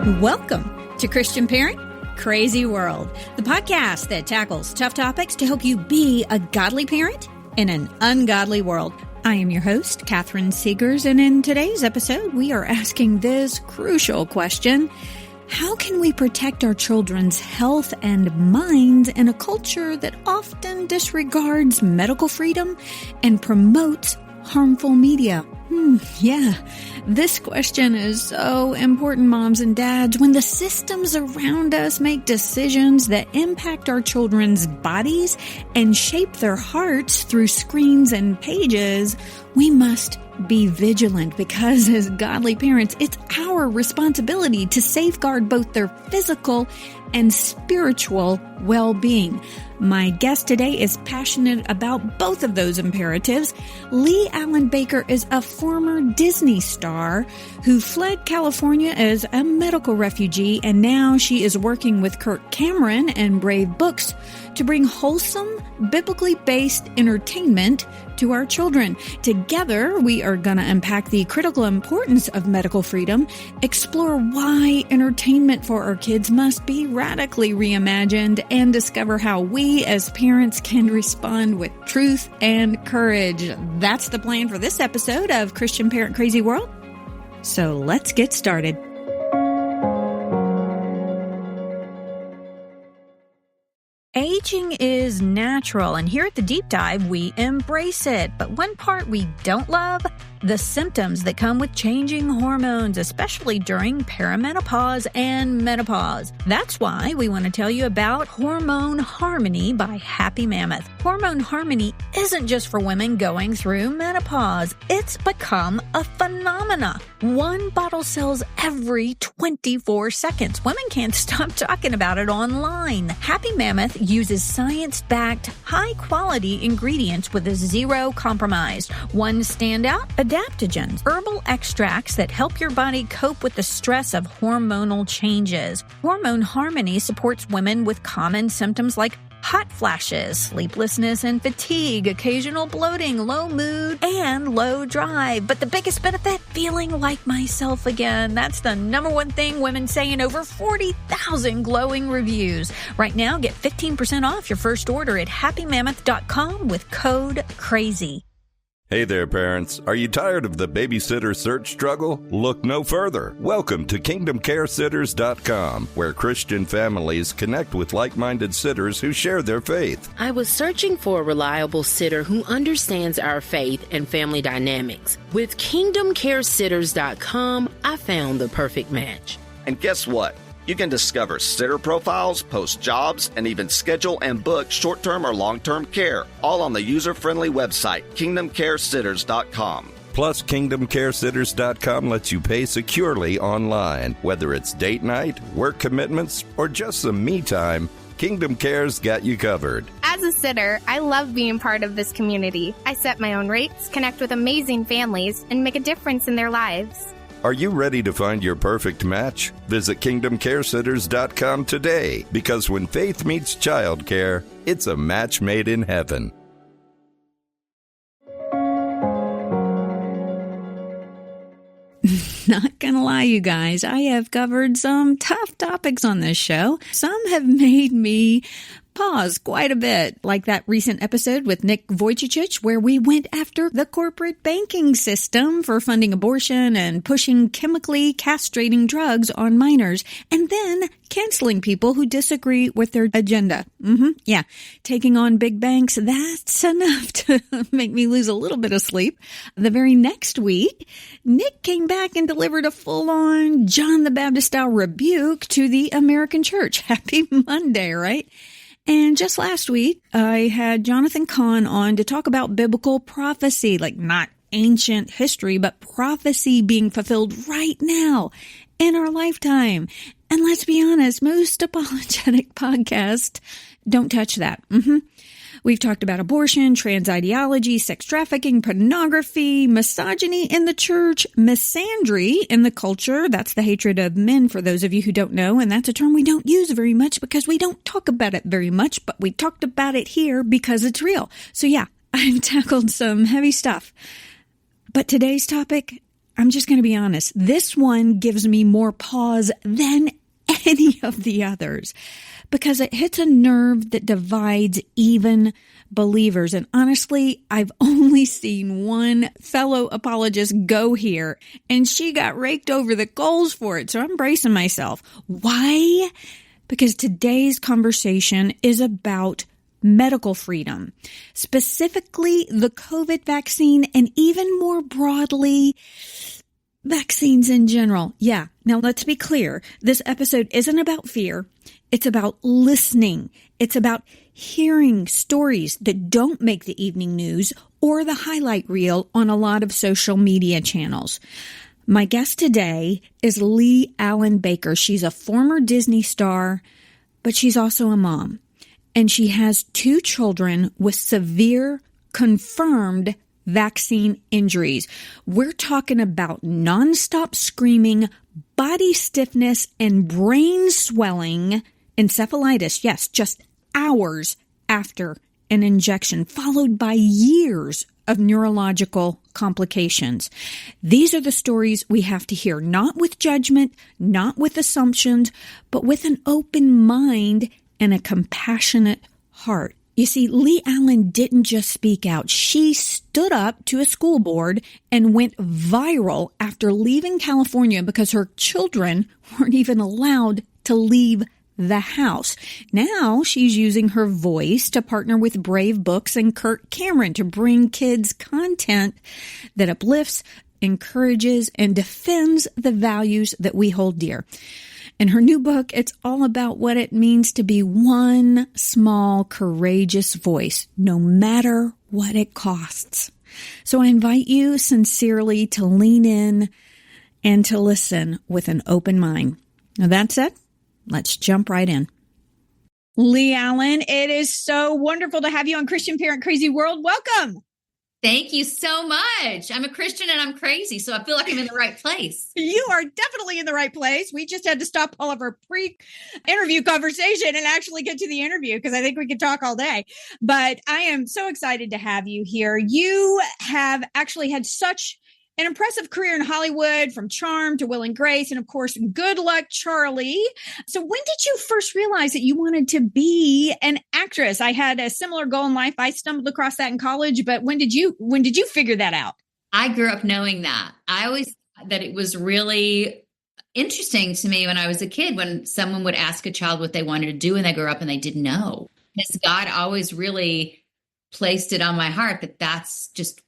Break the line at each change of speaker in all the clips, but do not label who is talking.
Welcome to Christian Parent Crazy World, the podcast that tackles tough topics to help you be a godly parent in an ungodly world. I am your host, Catherine Seegers, and in today's episode, we are asking this crucial question: how can we protect our children's health and minds in a culture that often disregards medical freedom and promotes harmful media? Yeah, this question is so important, moms and dads. When the systems around us make decisions that impact our children's bodies and shape their hearts through screens and pages, we must be vigilant, because as godly parents, it's our responsibility to safeguard both their physical and spiritual well-being. My guest today is passionate about both of those imperatives. Leigh-Allyn Baker is a former Disney star who fled California as a medical refugee, and now she is working with Kirk Cameron and Brave Books to bring wholesome, biblically based entertainment to our children. Together, we are going to unpack the critical importance of medical freedom, explore why entertainment for our kids must be radically reimagined, and discover how we as parents can respond with truth and courage. That's the plan for this episode of Christian Parent Crazy World. So let's get started. Aging is natural, and here at The Deep Dive, we embrace it. But one part we don't love: the symptoms that come with changing hormones, especially during perimenopause and menopause. That's why we want to tell you about Hormone Harmony by Happy Mammoth. Hormone Harmony isn't just for women going through menopause. It's become a phenomena. One bottle sells every 24 seconds. Women can't stop talking about it online. Happy Mammoth uses science-backed, high-quality ingredients with a zero compromise. One standout: adaptogens, herbal extracts that help your body cope with the stress of hormonal changes. Hormone Harmony supports women with common symptoms like hot flashes, sleeplessness and fatigue, occasional bloating, low mood, and low drive. But the biggest benefit: feeling like myself again. That's the number one thing women say in over 40,000 glowing reviews. Right now, get 15% off your first order at happymammoth.com with code CRAZY.
Hey there, parents. Are you tired of the babysitter search struggle? Look no further. Welcome to KingdomCareSitters.com, where Christian families connect with like-minded sitters who share their faith.
I was searching for a reliable sitter who understands our faith and family dynamics. With KingdomCareSitters.com, I found the perfect match.
And guess what? You can discover sitter profiles, post jobs, and even schedule and book short-term or long-term care, all on the user-friendly website, KingdomCareSitters.com.
Plus, KingdomCareSitters.com lets you pay securely online. Whether it's date night, work commitments, or just some me time, Kingdom Care's got you covered.
As a sitter, I love being part of this community. I set my own rates, connect with amazing families, and make a difference in their lives.
Are you ready to find your perfect match? Visit KingdomCareSitters.com today, because when faith meets childcare, it's a match made in heaven.
Not gonna lie, you guys, I have covered some tough topics on this show. Some have made me pause quite a bit, like that recent episode with Nick Vujicic, where we went after the corporate banking system for funding abortion and pushing chemically castrating drugs on minors, and then canceling people who disagree with their agenda. Yeah, taking on big banks, that's enough to make me lose a little bit of sleep. The very next week, Nick came back and delivered a full-on John the Baptist-style rebuke to the American church. Happy Monday, right? And just last week, I had Jonathan Kahn on to talk about biblical prophecy, like not ancient history, but prophecy being fulfilled right now in our lifetime. And let's be honest, most apologetic podcasts don't touch that. We've talked about abortion, trans ideology, sex trafficking, pornography, misogyny in the church, misandry in the culture. That's the hatred of men, for those of you who don't know. And that's a term we don't use very much because we don't talk about it very much, but we talked about it here because it's real. So yeah, I've tackled some heavy stuff. But today's topic, I'm just going to be honest. This one gives me more pause than any of the others because it hits a nerve that divides even believers. And honestly, I've only seen one fellow apologist go here, and she got raked over the coals for it. So I'm bracing myself. Why? Because today's conversation is about medical freedom, specifically the COVID vaccine, and even more broadly, vaccines in general. Yeah. Now let's be clear. This episode isn't about fear. It's about listening. It's about hearing stories that don't make the evening news or the highlight reel on a lot of social media channels. My guest today is Leigh-Allyn Baker. She's a former Disney star, but she's also a mom. And she has 2 children with severe confirmed vaccine injuries. We're talking about nonstop screaming, body stiffness, and brain swelling, encephalitis. Yes, just hours after an injection, followed by years of neurological complications. These are the stories we have to hear, not with judgment, not with assumptions, but with an open mind and a compassionate heart. You see, Leigh-Allyn didn't just speak out. She stood up to a school board and went viral after leaving California because her children weren't even allowed to leave the house. Now she's using her voice to partner with Brave Books and Kirk Cameron to bring kids content that uplifts, encourages, and defends the values that we hold dear. In her new book, it's all about what it means to be one small, courageous voice, no matter what it costs. So I invite you sincerely to lean in and to listen with an open mind. Now that said, let's jump right in. Leigh-Allyn, it is so wonderful to have you on Christian Parent Crazy World. Welcome.
Thank you so much. I'm a Christian and I'm crazy, so I feel like I'm in the right place.
You are definitely in the right place. We just had to stop all of our pre-interview conversation and actually get to the interview because I think we could talk all day. But I am so excited to have you here. You have actually had such an impressive career in Hollywood, from Charm to Will and Grace, and of course, Good Luck, Charlie. So when did you first realize that you wanted to be an actress? I had a similar goal in life. I stumbled across that in college, but when did you figure that out?
I grew up knowing that. I always thought that it was really interesting to me when I was a kid, when someone would ask a child what they wanted to do when they grew up and they didn't know. Because God always really placed it on my heart that that's just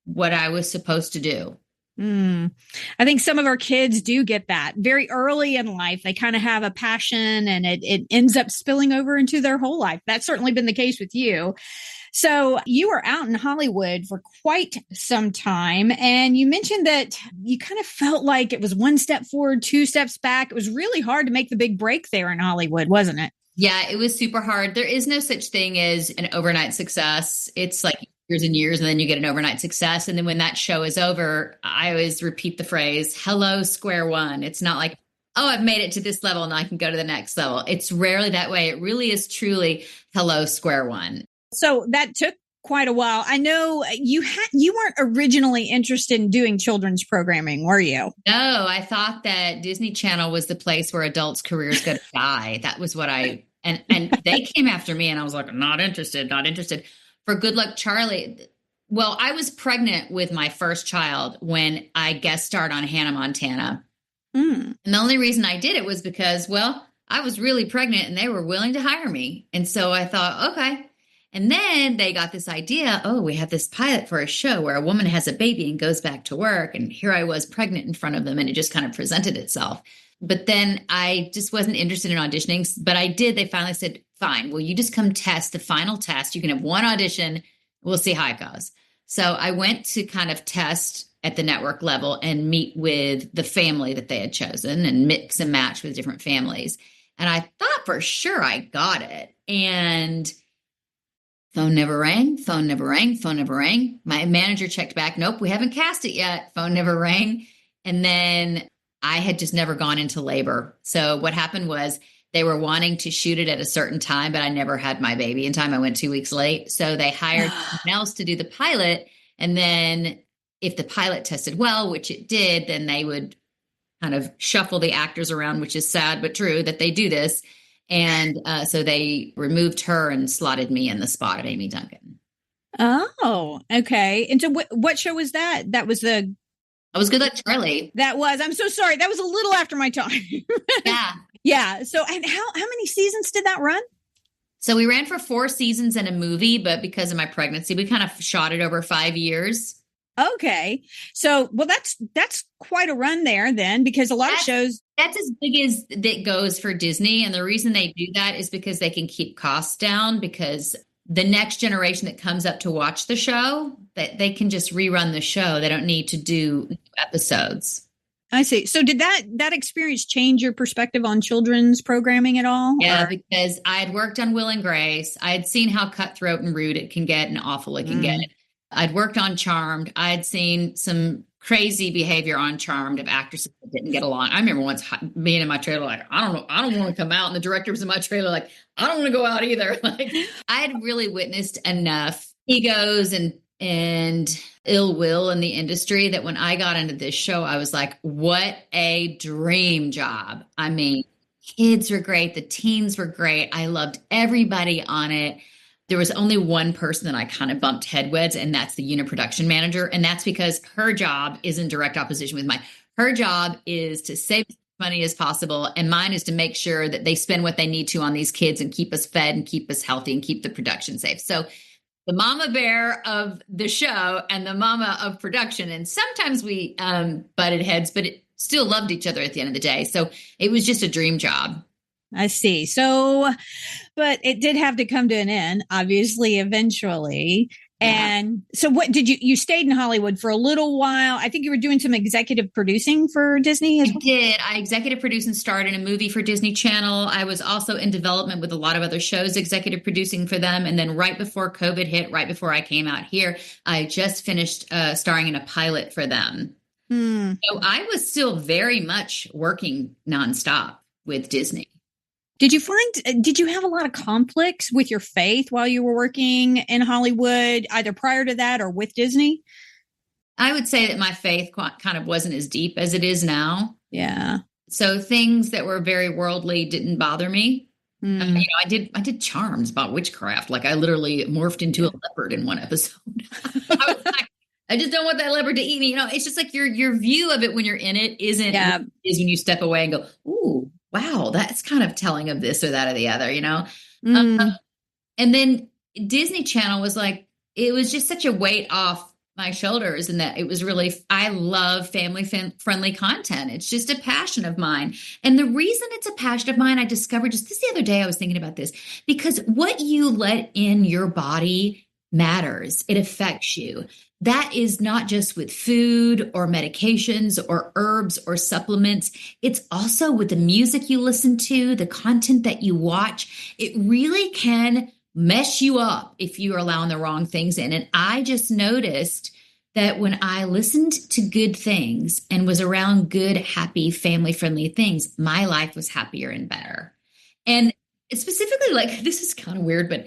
what I was supposed to do.
I think some of our kids do get that very early in life. They kind of have a passion and it ends up spilling over into their whole life. That's certainly been the case with you. So you were out in Hollywood for quite some time, and you mentioned that you kind of felt like it was one step forward, 2 steps back. It was really hard to make the big break there in Hollywood, wasn't it?
Yeah, it was super hard. There is no such thing as an overnight success. It's like years and years, and then you get an overnight success. And then when that show is over, I always repeat the phrase, hello, square one. It's not like, oh, I've made it to this level and I can go to the next level. It's rarely that way. It really is truly hello, square one.
So that took quite a while. I know you weren't originally interested in doing children's programming, were you?
No, I thought that Disney Channel was the place where adults' careers go to die. That was what and they came after me and I was like, not interested. For Good Luck, Charlie. Well, I was pregnant with my first child when I guest starred on Hannah Montana. And the only reason I did it was because, well, I was really pregnant and they were willing to hire me. And so I thought, okay. And then they got this idea, oh, we have this pilot for a show where a woman has a baby and goes back to work. And here I was pregnant in front of them, and it just kind of presented itself. But then I just wasn't interested in auditioning. But I did. They finally said, fine, well, you just come test the final test. You can have one audition. We'll see how it goes. So I went to kind of test at the network level and meet with the family that they had chosen and mix and match with different families. And I thought for sure I got it. And phone never rang. My manager checked back. Nope, we haven't cast it yet. Phone never rang. And then I had just never gone into labor. So what happened was they were wanting to shoot it at a certain time, but I never had my baby in time. I went 2 weeks late. So they hired someone else to do the pilot. And then if the pilot tested well, which it did, then they would kind of shuffle the actors around, which is sad but true that they do this. And so they removed her and slotted me in the spot of Amy Duncan.
Oh, okay. And so what show was that? That was Good
Luck Charlie.
That was, I'm so sorry. That was a little after my time.
Yeah.
Yeah. So, and how many seasons did that run?
So we ran for 4 seasons and a movie, but because of my pregnancy, we kind of shot it over 5 years.
Okay. So, well, that's quite a run there then, because a lot of shows.
That's as big as that goes for Disney. And the reason they do that is because they can keep costs down, because the next generation that comes up to watch the show, that they can just rerun the show. They don't need to do episodes.
I see. So did that experience change your perspective on children's programming at all?
Yeah, because I had worked on Will and Grace. I had seen how cutthroat and rude it can get and awful it can get. I'd worked on Charmed. I'd seen some crazy behavior on Charmed of actresses that didn't get along. I remember once being in my trailer, like, I don't want to come out. And the director was in my trailer, like, I don't want to go out either. Like, I had really witnessed enough egos and ill will in the industry that when I got into this show, I was like, what a dream job. I mean, kids were great. The teens were great. I loved everybody on it. There was only one person that I kind of bumped headway, and that's the unit production manager. And that's because her job is in direct opposition with mine. Her job is to save as much money as possible. And mine is to make sure that they spend what they need to on these kids and keep us fed and keep us healthy and keep the production safe. So the mama bear of the show and the mama of production. And sometimes we butted heads, but it still loved each other at the end of the day. So it was just a dream job.
I see. So, but it did have to come to an end, obviously, eventually. Yeah. And so what did you stayed in Hollywood for a little while. I think you were doing some executive producing for Disney.
I did. I executive produced and starred in a movie for Disney Channel. I was also in development with a lot of other shows, executive producing for them. And then right before COVID hit, right before I came out here, I just finished starring in a pilot for them. So I was still very much working nonstop with Disney.
Did you have a lot of conflicts with your faith while you were working in Hollywood, either prior to that or with Disney?
I would say that my faith kind of wasn't as deep as it is now.
Yeah.
So things that were very worldly didn't bother me. I did Charms about witchcraft. Like I literally morphed into a leopard in one episode. I was like, I just don't want that leopard to eat me. It's just like your view of it when you're in it is when you step away and go, ooh, wow, that's kind of telling of this or that or the other, And then Disney Channel was like, it was just such a weight off my shoulders, and that it was really, I love family-friendly content. It's just a passion of mine. And the reason it's a passion of mine, I discovered just the other day, I was thinking about this, because what you let in your body matters. It affects you. That is not just with food or medications or herbs or supplements. It's also with the music you listen to, the content that you watch. It really can mess you up if you are allowing the wrong things in. And I just noticed that when I listened to good things and was around good, happy, family-friendly things, my life was happier and better. And specifically, like, this is kind of weird, but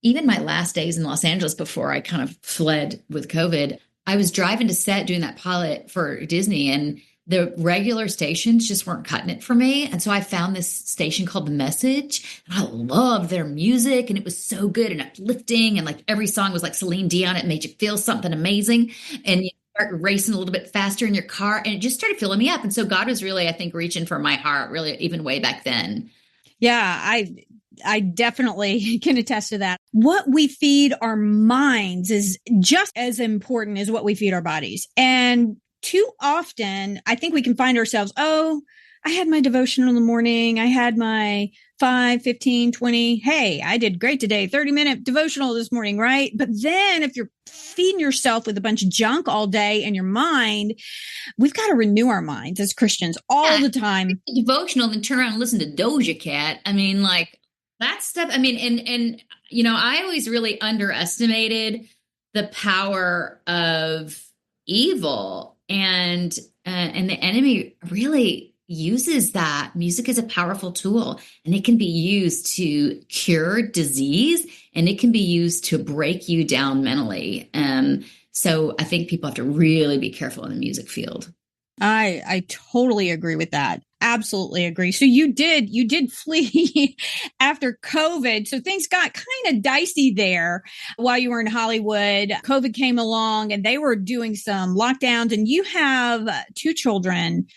even my last days in Los Angeles before I kind of fled with COVID, I was driving to set doing that pilot for Disney, and the regular stations just weren't cutting it for me. And so I found this station called The Message, and I loved their music, and it was so good and uplifting. And like every song was like Celine Dion. It made you feel something amazing. And you start racing a little bit faster in your car, and it just started filling me up. And so God was really, I think, reaching for my heart, really, even way back then.
Yeah, I definitely can attest to that. What we feed our minds is just as important as what we feed our bodies. And too often, I think we can find ourselves, I had my devotional in the morning. I had my 5, 15, 20. Hey, I did great today. 30-minute devotional this morning, right? But then if you're feeding yourself with a bunch of junk all day in your mind, we've got to renew our minds as Christians all the time.
Devotional, then turn around and listen to Doja Cat. I mean, like, that stuff, I mean, and I always really underestimated the power of evil, and the enemy really uses that. Music is a powerful tool, and it can be used to cure disease, and it can be used to break you down mentally. So I think people have to really be careful in the music field.
I totally agree with that. Absolutely agree. So you did flee after COVID. So things got kind of dicey there while you were in Hollywood. COVID came along and they were doing some lockdowns, and you have 2 children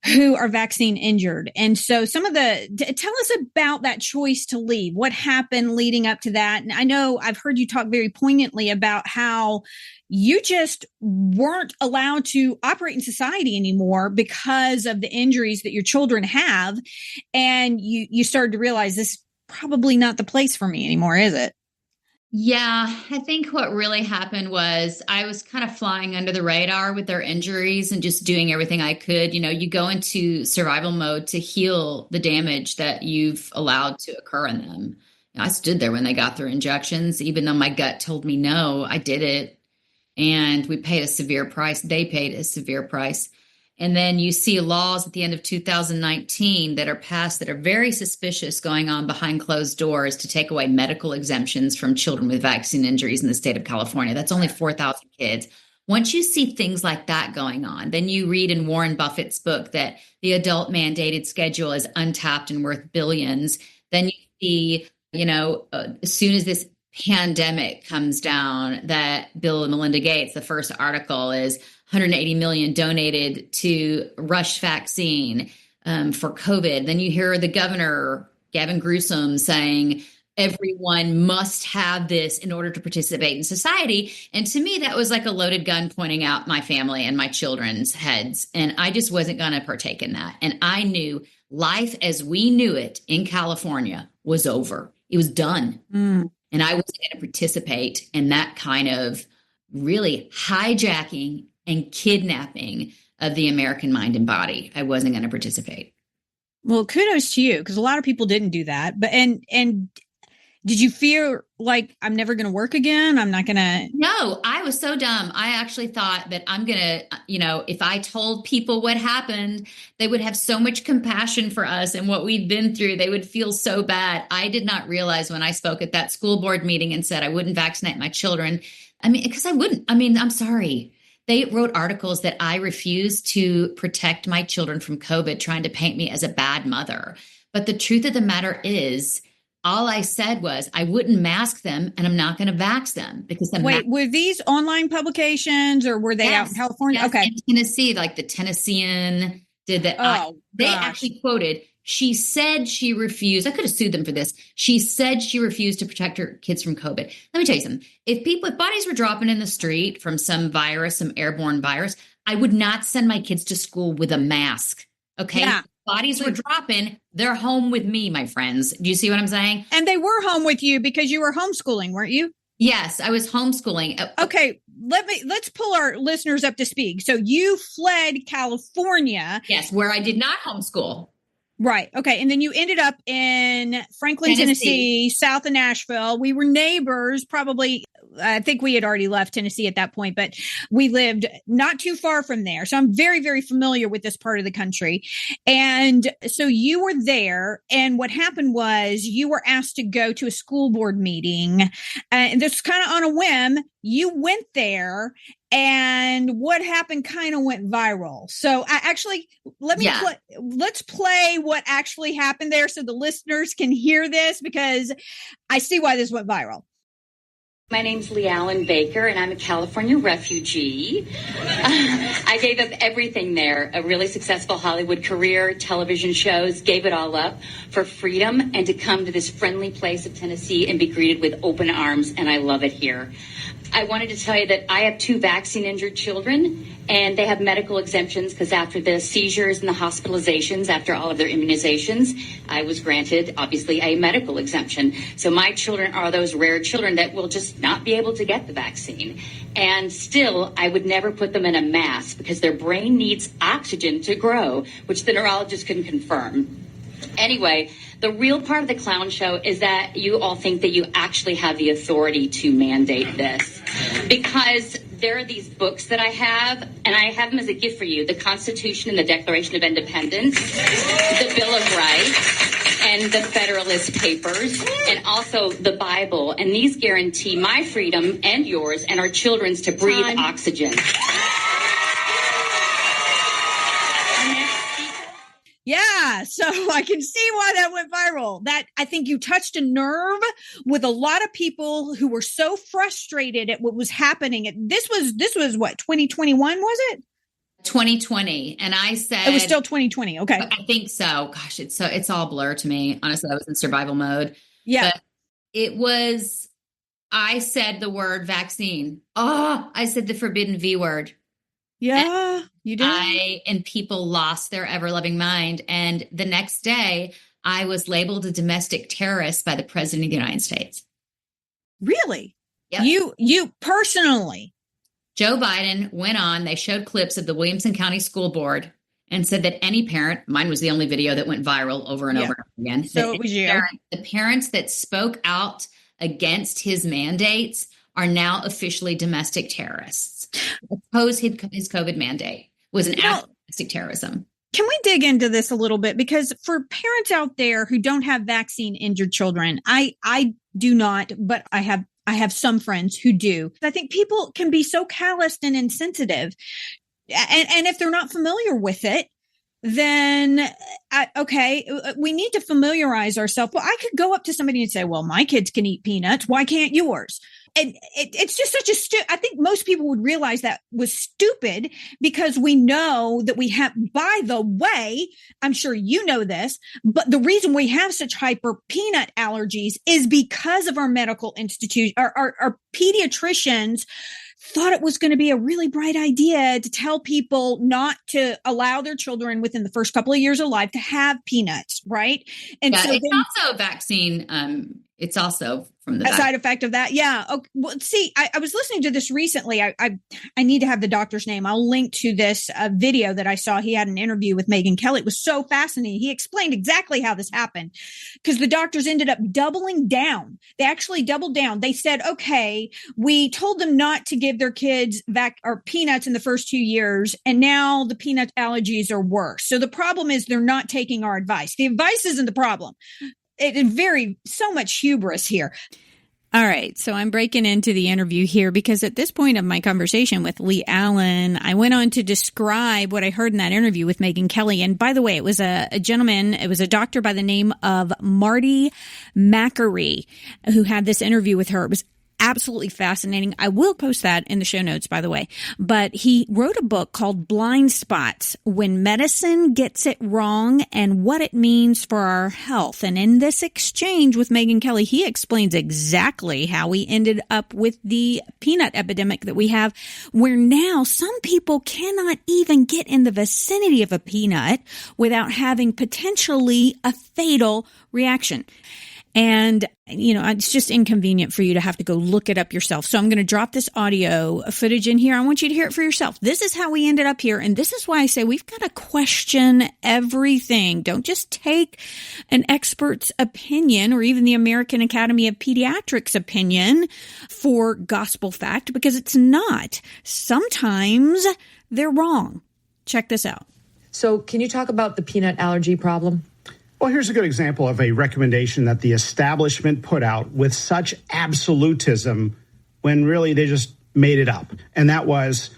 who are vaccine injured. And so tell us about that choice to leave. What happened leading up to that? And I know I've heard you talk very poignantly about how you just weren't allowed to operate in society anymore because of the injuries that your children have. And you started to realize this is probably not the place for me anymore, is it?
Yeah, I think what really happened was I was kind of flying under the radar with their injuries and just doing everything I could. You know, you go into survival mode to heal the damage that you've allowed to occur in them. You know, I stood there when they got their injections, even though my gut told me no, I did it. And we paid a severe price. They paid a severe price. And then you see laws at the end of 2019 that are passed that are very suspicious going on behind closed doors to take away medical exemptions from children with vaccine injuries in the state of California. That's only 4,000 kids. Once you see things like that going on, then you read in Warren Buffett's book that the adult mandated schedule is untapped and worth billions. Then you see, as soon as this pandemic comes down, that Bill and Melinda Gates, the first article is 180 million donated to rush vaccine for COVID. Then you hear the governor, Gavin Newsom, saying everyone must have this in order to participate in society. And to me, that was like a loaded gun pointing out my family and my children's heads. And I just wasn't going to partake in that. And I knew life as we knew it in California was over. It was done. And I wasn't going to participate in that kind of really hijacking and kidnapping of the American mind and body. I wasn't going to participate.
Well, kudos to you, because a lot of people didn't do that. But and did you feel like I'm never going to work again? I'm not going to.
No, I was so dumb. I actually thought that I'm going to, if I told people what happened, they would have so much compassion for us and what we'd been through. They would feel so bad. I did not realize when I spoke at that school board meeting and said I wouldn't vaccinate my children. Because I wouldn't. I'm sorry. They wrote articles that I refused to protect my children from COVID, trying to paint me as a bad mother. But the truth of the matter is, all I said was I wouldn't mask them and I'm not going to vax them because
were these online publications or were they out in California?
Yes,
okay.
In Tennessee, like the Tennessean did that. They actually quoted, she said she refused. I could have sued them for this. She said she refused to protect her kids from COVID. Let me tell you something. If bodies were dropping in the street from some virus, some airborne virus, I would not send my kids to school with a mask. Okay. Yeah. Bodies were dropping. They're home with me, my friends. Do you see what I'm saying?
And they were home with you because you were homeschooling, weren't you?
Yes, I was homeschooling.
Okay, let's pull our listeners up to speed. So you fled California.
Yes, where I did not homeschool.
Right. Okay. And then you ended up in Franklin, Tennessee, south of Nashville. We were neighbors, probably. I think we had already left Tennessee at that point, but we lived not too far from there. So I'm very, very familiar with this part of the country. And so you were there. And what happened was you were asked to go to a school board meeting. And this kind of on a whim. You went there. And what happened kind of went viral. So let's play what actually happened there so the listeners can hear this, because I see why this went viral.
My name's Leigh-Allyn Baker, and I'm a California refugee. I gave up everything there, a really successful Hollywood career, television shows, gave it all up for freedom and to come to this friendly place of Tennessee and be greeted with open arms, and I love it here. I wanted to tell you that I have 2 vaccine-injured children, and they have medical exemptions because after the seizures and the hospitalizations, after all of their immunizations, I was granted, obviously, a medical exemption. So my children are those rare children that will just not be able to get the vaccine. And still, I would never put them in a mask because their brain needs oxygen to grow, which the neurologist can confirm. Anyway, the real part of the clown show is that you all think that you actually have the authority to mandate this. Because there are these books that I have, and I have them as a gift for you. The Constitution and the Declaration of Independence, the Bill of Rights, and the Federalist Papers, and also the Bible. And these guarantee my freedom and yours and our children's to breathe oxygen.
Yeah, so I can see why that went viral. That, I think you touched a nerve with a lot of people who were so frustrated at what was happening. This was what, 2021, was it?
2020. And I said
it was still 2020. Okay.
I think so. Gosh, it's all blur to me. Honestly, I was in survival mode.
Yeah.
But I said the word vaccine. Oh, I said the forbidden V word.
Yeah, you did.
And people lost their ever-loving mind. And the next day, I was labeled a domestic terrorist by the President of the United States.
Really?
Yep.
You personally?
Joe Biden went on. They showed clips of the Williamson County School Board and said that any parent, mine was the only video that went viral over and over again.
So it was you.
The parents that spoke out against his mandates are now officially domestic terrorists. Oppose his COVID mandate was an act of domestic terrorism.
Can we dig into this a little bit? Because for parents out there who don't have vaccine injured children, I do not, but I have some friends who do. I think people can be so calloused and insensitive. And if they're not familiar with it, then, we need to familiarize ourselves. Well, I could go up to somebody and say, well, my kids can eat peanuts. Why can't yours? And it's just such I think most people would realize that was stupid, because we know that we have, by the way, I'm sure you know this, but the reason we have such hyper peanut allergies is because of our medical institution, our pediatricians thought it was going to be a really bright idea to tell people not to allow their children within the first couple of years of life to have peanuts, right? And so
it's also a vaccine. It's also from the
side effect of that. Yeah. Okay. Well, see, I was listening to this recently. I need to have the doctor's name. I'll link to this video that I saw. He had an interview with Megyn Kelly. It was so fascinating. He explained exactly how this happened, because the doctors ended up doubling down. They actually doubled down. They said, okay, we told them not to give their kids peanuts in the first 2 years, and now the peanut allergies are worse. So the problem is they're not taking our advice. The advice isn't the problem. It is so much hubris here. All right. So I'm breaking into the interview here because at this point of my conversation with Leigh-Allyn, I went on to describe what I heard in that interview with Megyn Kelly. And by the way, it was a gentleman, it was a doctor by the name of Marty MaKary who had this interview with her. It was absolutely fascinating. I will post that in the show notes, by the way. But he wrote a book called Blind Spots: When Medicine Gets It Wrong and What It Means for Our Health. And in this exchange with Megyn Kelly, he explains exactly how we ended up with the peanut epidemic that we have, where now some people cannot even get in the vicinity of a peanut without having potentially a fatal reaction. And, it's just inconvenient for you to have to go look it up yourself. So I'm going to drop this audio footage in here. I want you to hear it for yourself. This is how we ended up here. And this is why I say we've got to question everything. Don't just take an expert's opinion or even the American Academy of Pediatrics opinion for gospel fact, because it's not. Sometimes they're wrong. Check this out.
So can you talk about the peanut allergy problem?
Well, here's a good example of a recommendation that the establishment put out with such absolutism when really they just made it up. And that was,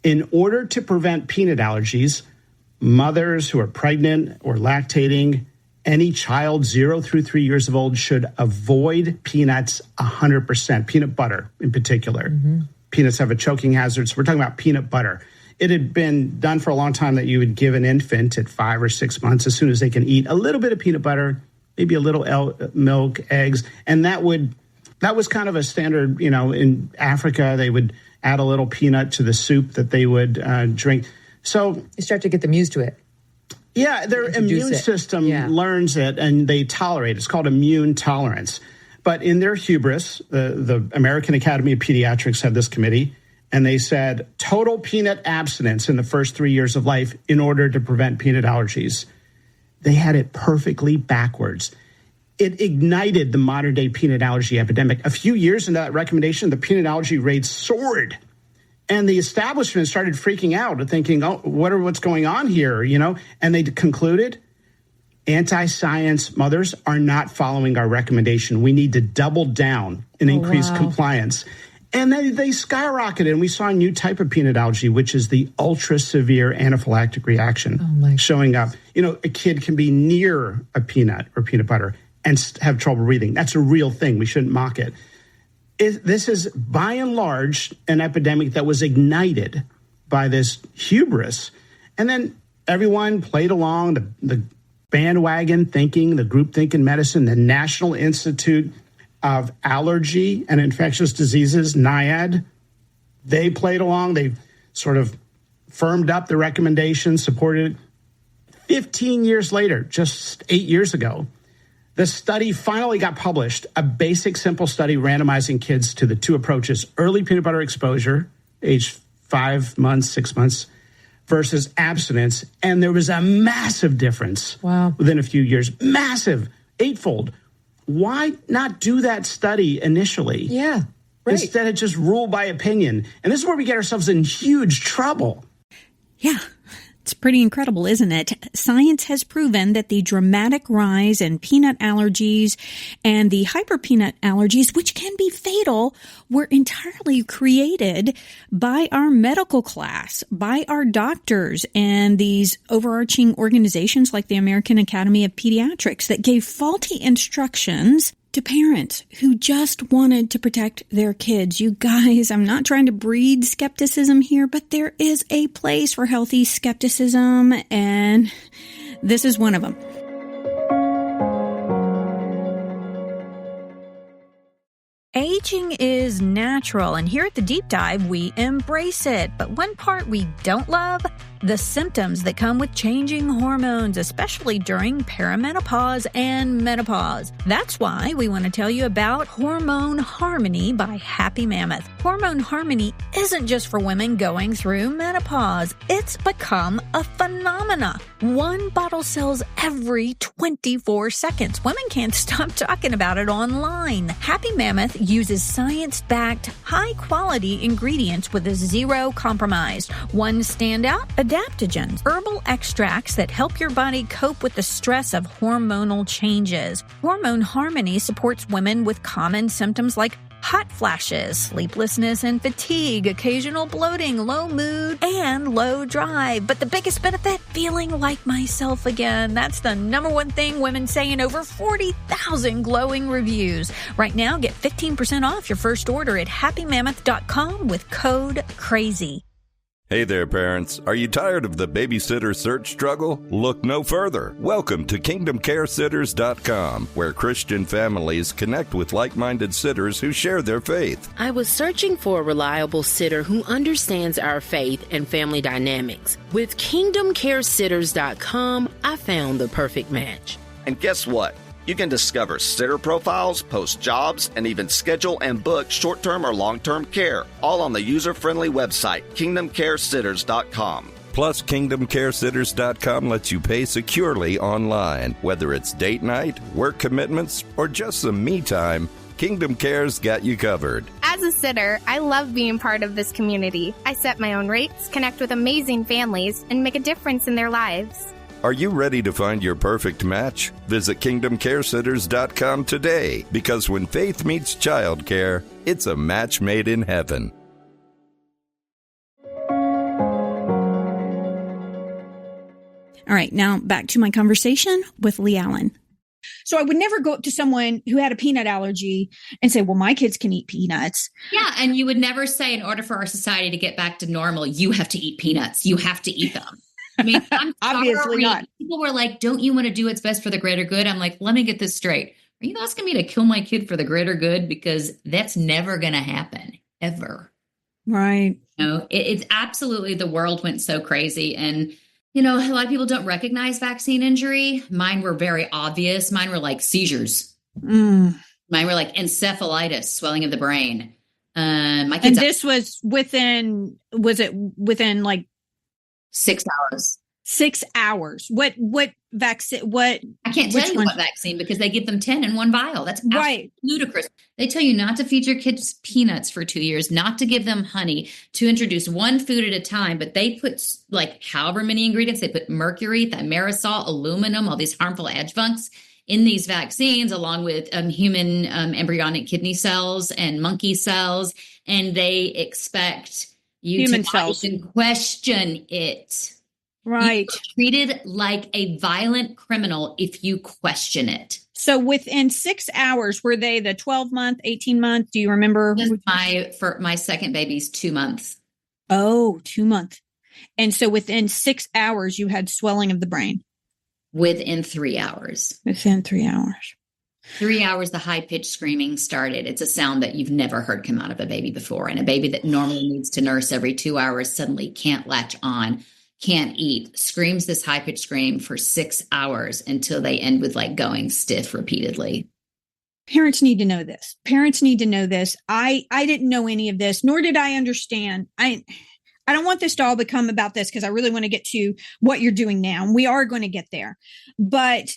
in order to prevent peanut allergies, mothers who are pregnant or lactating, any child 0 through 3 years of old should avoid peanuts 100%, peanut butter in particular. Mm-hmm. Peanuts have a choking hazard, so we're talking about peanut butter. It had been done for a long time that you would give an infant at 5 or 6 months, as soon as they can eat, a little bit of peanut butter, maybe a little milk, eggs. And that was kind of a standard, in Africa, they would add a little peanut to the soup that they would drink. So
you start to get them used to it.
Yeah, their immune system learns it and they tolerate it. It's called immune tolerance. But in their hubris, the American Academy of Pediatrics had this committee, and they said total peanut abstinence in the first 3 years of life in order to prevent peanut allergies. They had it perfectly backwards. It ignited the modern day peanut allergy epidemic. A few years into that recommendation, the peanut allergy rates soared. And the establishment started freaking out and thinking, what's going on here? And they concluded Anti-science mothers are not following our recommendation. We need to double down and increase compliance. And then they skyrocketed. And we saw a new type of peanut allergy, which is the ultra-severe anaphylactic reaction showing up. You know, a kid can be near a peanut or peanut butter and have trouble breathing. That's a real thing. We shouldn't mock it. This is, by and large, an epidemic that was ignited by this hubris. And then everyone played along, the bandwagon thinking, the group thinking medicine, the National Institute of Allergy and Infectious Diseases, NIAID, they played along. They sort of firmed up the recommendations, supported it. 15 years later, just 8 years ago, the study finally got published, a basic, simple study randomizing kids to the two approaches: early peanut butter exposure, age 5 months, 6 months, versus abstinence. And there was a massive difference within a few years, massive, eightfold. Why not do that study initially?
Yeah, right.
Instead of just rule by opinion. And this is where we get ourselves in huge trouble.
Yeah, it's pretty incredible, isn't it? Science has proven that the dramatic rise in peanut allergies and the hyperpeanut allergies, which can be fatal, were entirely created by our medical class, by our doctors, and these overarching organizations like the American Academy of Pediatrics that gave faulty instructions to parents who just wanted to protect their kids. You guys, I'm not trying to breed skepticism here, but there is a place for healthy skepticism, and this is one of them. Aging is natural, and here at The Deep Dive, we embrace it. But one part we don't love, the symptoms that come with changing hormones, especially during perimenopause and menopause. That's why we want to tell you about Hormone Harmony by Happy Mammoth. Hormone Harmony isn't just for women going through menopause. It's become a phenomena. One bottle sells every 24 seconds. Women can't stop talking about it online. Happy Mammoth uses science-backed, high-quality ingredients with a zero compromise. One standout, adaptogens, herbal extracts that help your body cope with the stress of hormonal changes. Hormone Harmony supports women with common symptoms like hot flashes, sleeplessness and fatigue, occasional bloating, low mood, and low drive. But the biggest benefit, feeling like myself again. That's the number one thing women say in over 40,000 glowing reviews. Right now, get 15% off your first order at happymammoth.com with code CRAZY.
Hey there, parents. Are you tired of the babysitter search struggle? Look no further. Welcome to KingdomCareSitters.com, where Christian families connect with like-minded sitters who share their faith.
I was searching for a reliable sitter who understands our faith and family dynamics. With KingdomCareSitters.com, I found the perfect match.
And guess what? You can discover sitter profiles, post jobs, and even schedule and book short-term or long-term care, all on the user-friendly website, KingdomCareSitters.com.
Plus, KingdomCareSitters.com lets you pay securely online. Whether it's date night, work commitments, or just some me time, Kingdom Care's got you covered.
As a sitter, I love being part of this community. I set my own rates, connect with amazing families, and make a difference in their lives.
Are you ready to find your perfect match? Visit KingdomCareSitters.com today, because when faith meets childcare, it's a match made in heaven.
All right, now back to my conversation with Leigh-Allyn. So I would never go up to someone who had a peanut allergy and say, well, my kids can eat peanuts.
Yeah, and you would never say, in order for our society to get back to normal, you have to eat peanuts. You have to eat them. I mean, I'm
obviously not.
People were like, don't you want to do what's best for the greater good? I'm like, let me get this straight. Are you asking me to kill my kid for the greater good? Because that's never going to happen, ever.
Right.
You know, it's absolutely, the world went so crazy. And, you know, a lot of people don't recognize vaccine injury. Mine were very obvious. Mine were like seizures. Mine were like encephalitis, swelling of the brain. My kids.
And this was within like
6 hours.
6 hours. What vaccine? What?
I can't tell you what vaccine because they give them 10 in one vial. That's right. Ludicrous. They tell you not to feed your kids peanuts for 2 years, not to give them honey, to introduce one food at a time. But they put like however many ingredients. They put mercury, thimerosal, aluminum, all these harmful adjuncts in these vaccines, along with human embryonic kidney cells and monkey cells. And they expect you
human
to
cells.
Not even question it.
Right.
You're treated like a violent criminal if you question it.
So within 6 hours, were they the 12-month, 18-month? Do you remember?
For my second baby's 2 months.
Oh, 2 months. And so within 6 hours, you had swelling of the brain.
Within 3 hours.
Within 3 hours.
3 hours, the high-pitched screaming started. It's a sound that you've never heard come out of a baby before. And a baby that normally needs to nurse every 2 hours suddenly can't latch on, can't eat, screams this high-pitched scream for 6 hours until they end with like going stiff repeatedly.
Parents need to know this. Parents need to know this. I didn't know any of this, nor did I understand. I don't want this to all become about this because I really want to get to what you're doing now. And we are going to get there. But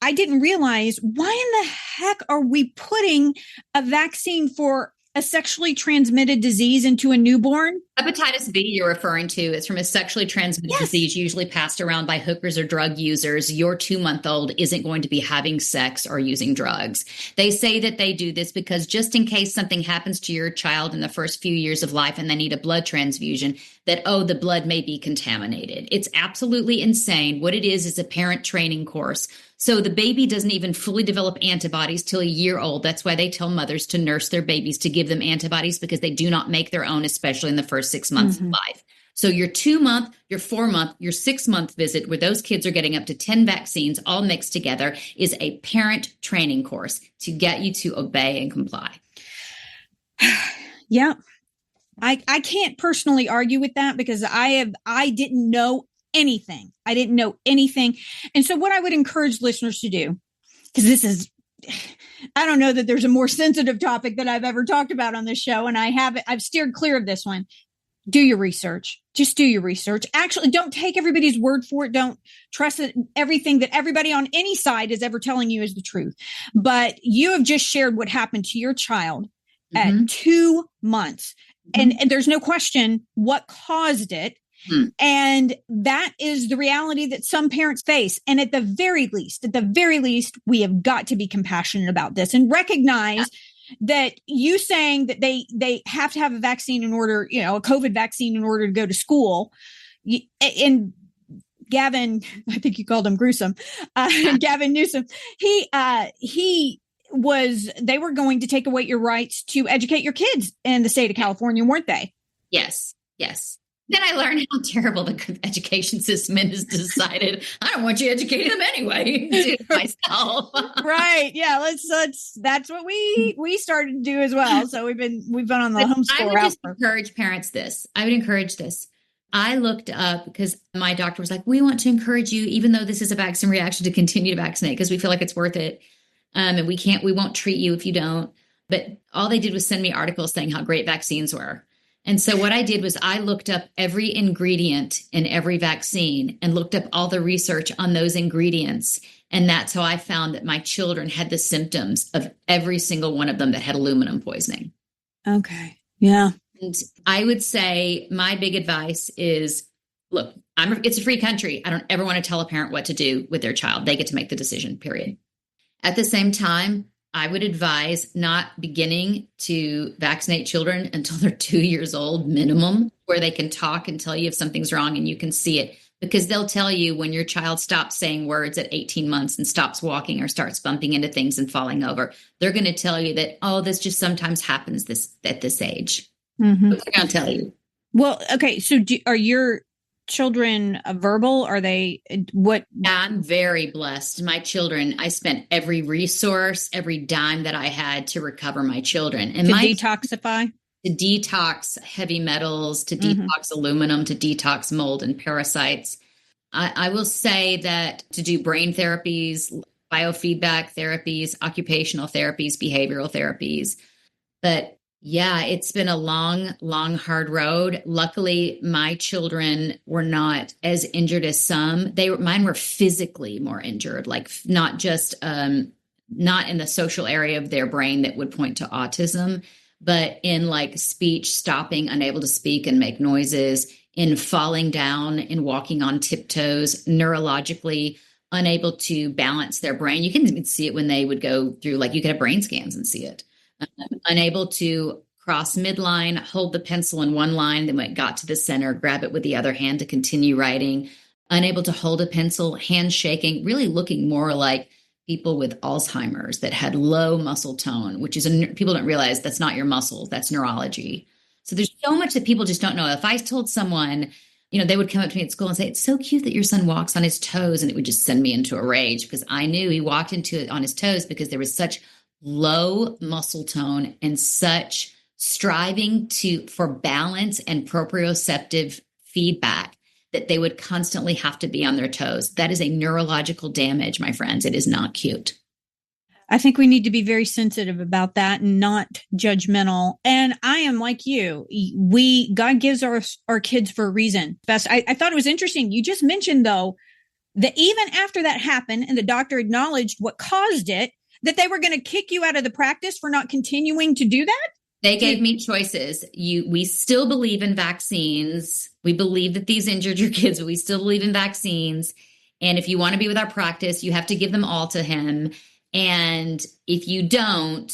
I didn't realize, why in the heck are we putting a vaccine for a sexually transmitted disease into a newborn?
Hepatitis B you're referring to is from a sexually transmitted disease usually passed around by hookers or drug users. Your 2-month-old isn't going to be having sex or using drugs. They say that they do this because just in case something happens to your child in the first few years of life and they need a blood transfusion, that, the blood may be contaminated. It's absolutely insane. What it is a parent training course. So the baby doesn't even fully develop antibodies till a year old. That's why they tell mothers to nurse their babies, to give them antibodies, because they do not make their own, especially in the first 6 months of life. So your 2-month, your 4-month, your 6-month visit where those kids are getting up to 10 vaccines all mixed together is a parent training course to get you to obey and comply.
Yeah. I can't personally argue with that because I didn't know anything. I didn't know anything. And so what I would encourage listeners to do, because this is, I don't know that there's a more sensitive topic that I've ever talked about on this show. And I've steered clear of this one. Do your research. Just do your research. Actually, don't take everybody's word for it. Don't trust everything that everybody on any side is ever telling you is the truth. But you have just shared what happened to your child at 2 months. And there's no question what caused it. And that is the reality that some parents face. And at the very least, we have got to be compassionate about this and recognize that you saying that they have to have a vaccine in order, a COVID vaccine in order to go to school. And Gavin, I think you called him gruesome, Gavin Newsom, they were going to take away your rights to educate your kids in the state of California, weren't they?
Yes. Then I learned how terrible the education system is. Decided I don't want you educating them anyway. Do it myself.
Right? Yeah. That's what we started to do as well. So we've been on the homeschool route.
I would just encourage parents this. I would encourage this. I looked up because my doctor was like, "We want to encourage you, even though this is a vaccine reaction, to continue to vaccinate because we feel like it's worth it, and we won't treat you if you don't." But all they did was send me articles saying how great vaccines were. And so what I did was I looked up every ingredient in every vaccine and looked up all the research on those ingredients. And that's how I found that my children had the symptoms of every single one of them that had aluminum poisoning.
Okay. Yeah.
And I would say my big advice is, look, it's a free country. I don't ever want to tell a parent what to do with their child. They get to make the decision, period. At the same time, I would advise not beginning to vaccinate children until they're 2 years old minimum, where they can talk and tell you if something's wrong and you can see it, because they'll tell you when your child stops saying words at 18 months and stops walking or starts bumping into things and falling over. They're going to tell you that, this just sometimes happens at this age. But they're going to tell you.
Well, okay. So are your children verbal? Are they what?
I'm very blessed. My children, I spent every resource, every dime that I had to recover my children. And
detoxify?
To detox heavy metals, to detox aluminum, to detox mold and parasites. I will say that to do brain therapies, biofeedback therapies, occupational therapies, behavioral therapies. But Yeah, it's been a long, long, hard road. Luckily, my children were not as injured as some. Mine were physically more injured, like not just not in the social area of their brain that would point to autism, but in like speech, stopping, unable to speak and make noises, in falling down, in walking on tiptoes, neurologically unable to balance their brain. You can even see it when they would go through, like you could have brain scans and see it. Unable to cross midline, hold the pencil in one line, then when it got to the center, grab it with the other hand to continue writing. Unable to hold a pencil, hand shaking, really looking more like people with Alzheimer's that had low muscle tone, which is, people don't realize that's not your muscles, that's neurology. So there's so much that people just don't know. If I told someone, they would come up to me at school and say, it's so cute that your son walks on his toes. And it would just send me into a rage because I knew he walked into it on his toes because there was such low muscle tone and such striving for balance and proprioceptive feedback that they would constantly have to be on their toes. That is a neurological damage, my friends. It is not cute.
I think we need to be very sensitive about that and not judgmental. And I am like you. God gives our kids for a reason. I thought it was interesting. You just mentioned, though, that even after that happened and the doctor acknowledged what caused it, that they were going to kick you out of the practice for not continuing to do that?
They gave me choices. We still believe in vaccines. We believe that these injured your kids, but we still believe in vaccines. And if you want to be with our practice, you have to give them all to him. And if you don't,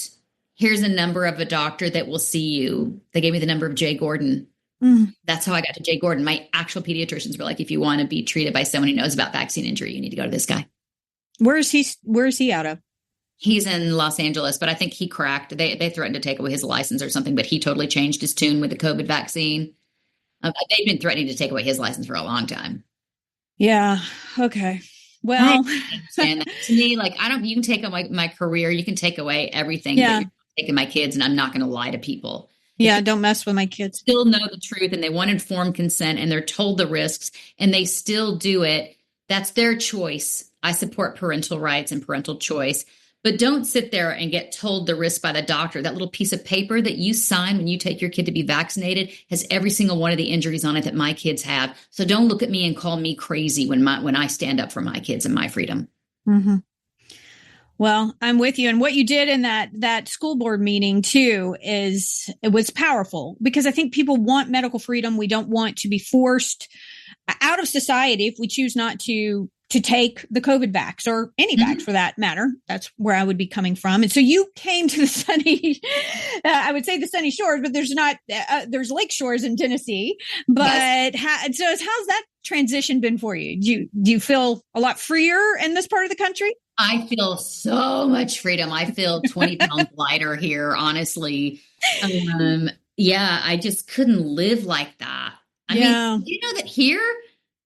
here's a number of a doctor that will see you. They gave me the number of Jay Gordon. That's how I got to Jay Gordon. My actual pediatricians were like, if you want to be treated by someone who knows about vaccine injury, you need to go to this guy.
Where is he out of?
He's in Los Angeles, but I think he cracked. They threatened to take away his license or something, but he totally changed his tune with the COVID vaccine. They've been threatening to take away his license for a long time.
Yeah. Okay. Well,
and to me, like, you can take away my career, you can take away everything,
yeah.
But you're taking my kids, and I'm not going to lie to people.
Yeah, don't mess with my kids.
Still know the truth, and they want informed consent, and they're told the risks, and they still do it. That's their choice. I support parental rights and parental choice. But don't sit there and get told the risk by the doctor. That little piece of paper that you sign when you take your kid to be vaccinated has every single one of the injuries on it that my kids have. So don't look at me and call me crazy when I stand up for my kids and my freedom.
Mm-hmm. Well, I'm with you. And what you did in that school board meeting too it was powerful, because I think people want medical freedom. We don't want to be forced out of society if we choose not to take the COVID vax or any vax for that matter. That's where I would be coming from. And so you came to the sunny, I would say the sunny shores, but there's lake shores in Tennessee. But yes. How's that transition been for you? Do you feel a lot freer in this part of the country?
I feel so much freedom. I feel 20 pounds lighter here, honestly. Yeah, I just couldn't live like that. I mean, you know that here,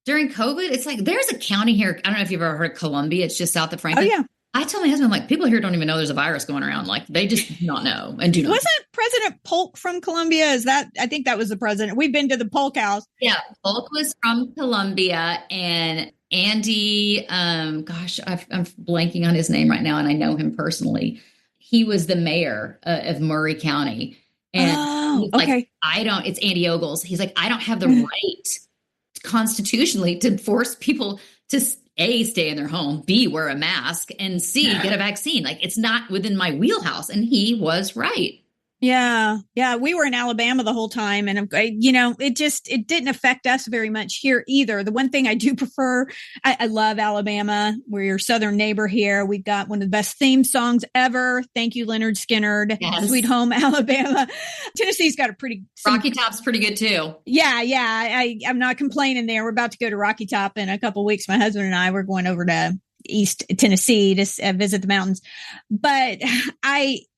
during COVID, it's like there's a county here. I don't know if you've ever heard of Columbia. It's just south of Franklin.
Oh, yeah.
I told my husband, like, people here don't even know there's a virus going around. Like, they just do not know and do not.
Wasn't President Polk from Columbia? I think that was the president. We've been to the Polk house.
Yeah, Polk was from Columbia, and Andy, I'm blanking on his name right now, and I know him personally. He was the mayor of Murray County. And
okay.
It's Andy Ogles. He's like, I don't have the right constitutionally to force people to A, stay in their home, B, wear a mask, and C, get a vaccine. Like, it's not within my wheelhouse. And he was right.
Yeah. Yeah. We were in Alabama the whole time. And, it didn't affect us very much here either. The one thing I do prefer, I love Alabama. We're your southern neighbor here. We've got one of the best theme songs ever. Thank you, Leonard Skinner.
Yes.
Sweet Home Alabama. Tennessee's got
Rocky Top's pretty good too.
Yeah. Yeah. I'm not complaining there. We're about to go to Rocky Top in a couple of weeks. My husband and I, we're going over to East Tennessee to visit the mountains. But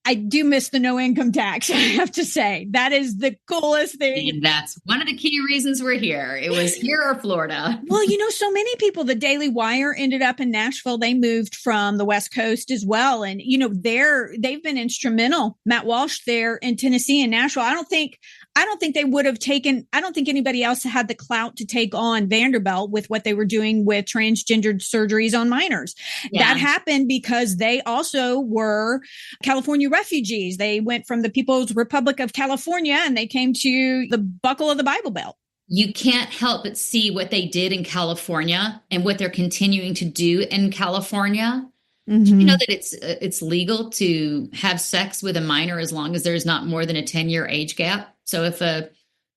I do miss the no income tax. I have to say that is the coolest thing.
And that's one of the key reasons we're here. It was here or Florida.
Well, so many people, the Daily Wire ended up in Nashville. They moved from the West Coast as well. And, they've been instrumental. Matt Walsh there in Tennessee and Nashville. I I don't think they would have taken, I don't think anybody else had the clout to take on Vanderbilt with what they were doing with transgendered surgeries on minors. Yeah. That happened because they also were California refugees. They went from the People's Republic of California and they came to the buckle of the Bible Belt.
You can't help but see what they did in California and what they're continuing to do in California. Mm-hmm. Do you know that it's legal to have sex with a minor as long as there's not more than a 10-year age gap? So if a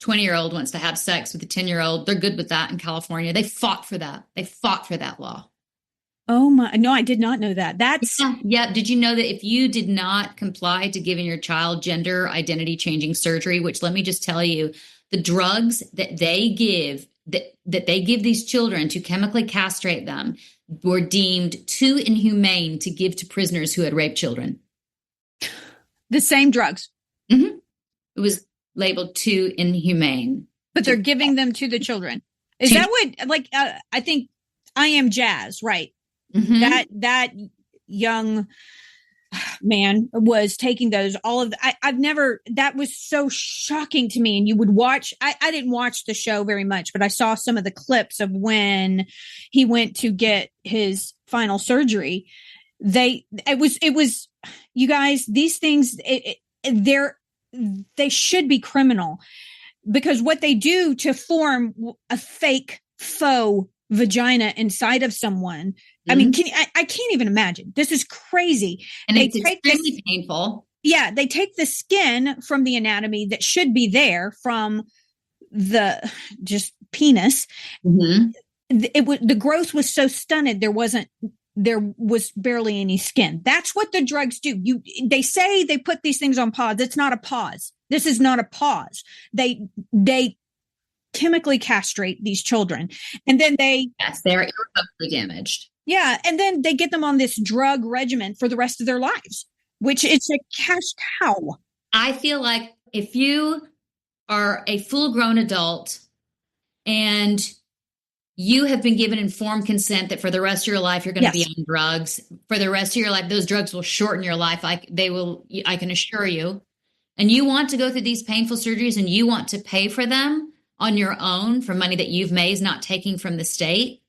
20-year-old wants to have sex with a 10-year-old, they're good with that in California. They fought for that. They fought for that law.
Oh my, no, I did not know that. That's
yeah. Did you know that if you did not comply to giving your child gender identity changing surgery, which let me just tell you, the drugs that they give, that they give these children to chemically castrate them were deemed too inhumane to give to prisoners who had raped children.
The same drugs.
Mm-hmm. It was labeled too inhumane.
But they're giving them to the children. Is that what, like, I think I Am Jazz, right? Mm-hmm. That young man was taking those, all of the, I've never, that was so shocking to me. And you would watch, I didn't watch the show very much, but I saw some of the clips of when he went to get his final surgery. It was, you guys, these things, they should be criminal because what they do to form a fake faux vagina inside of someone. Mm-hmm. I mean, I can't even imagine. This is crazy.
And it's extremely painful.
Yeah. They take the skin from the anatomy that should be there from the just penis. Mm-hmm. The growth was so stunted. There was barely any skin. That's what the drugs do. They say they put these things on pause. It's not a pause. This is not a pause. They chemically castrate these children. And then they're
irreparably damaged.
Yeah. And then they get them on this drug regimen for the rest of their lives, which it's a cash cow.
I feel like if you are a full-grown adult and you have been given informed consent that for the rest of your life, you're going to be on drugs. For the rest of your life, those drugs will shorten your life. I can assure you. And you want to go through these painful surgeries and you want to pay for them on your own for money that you've made, not taking from the state,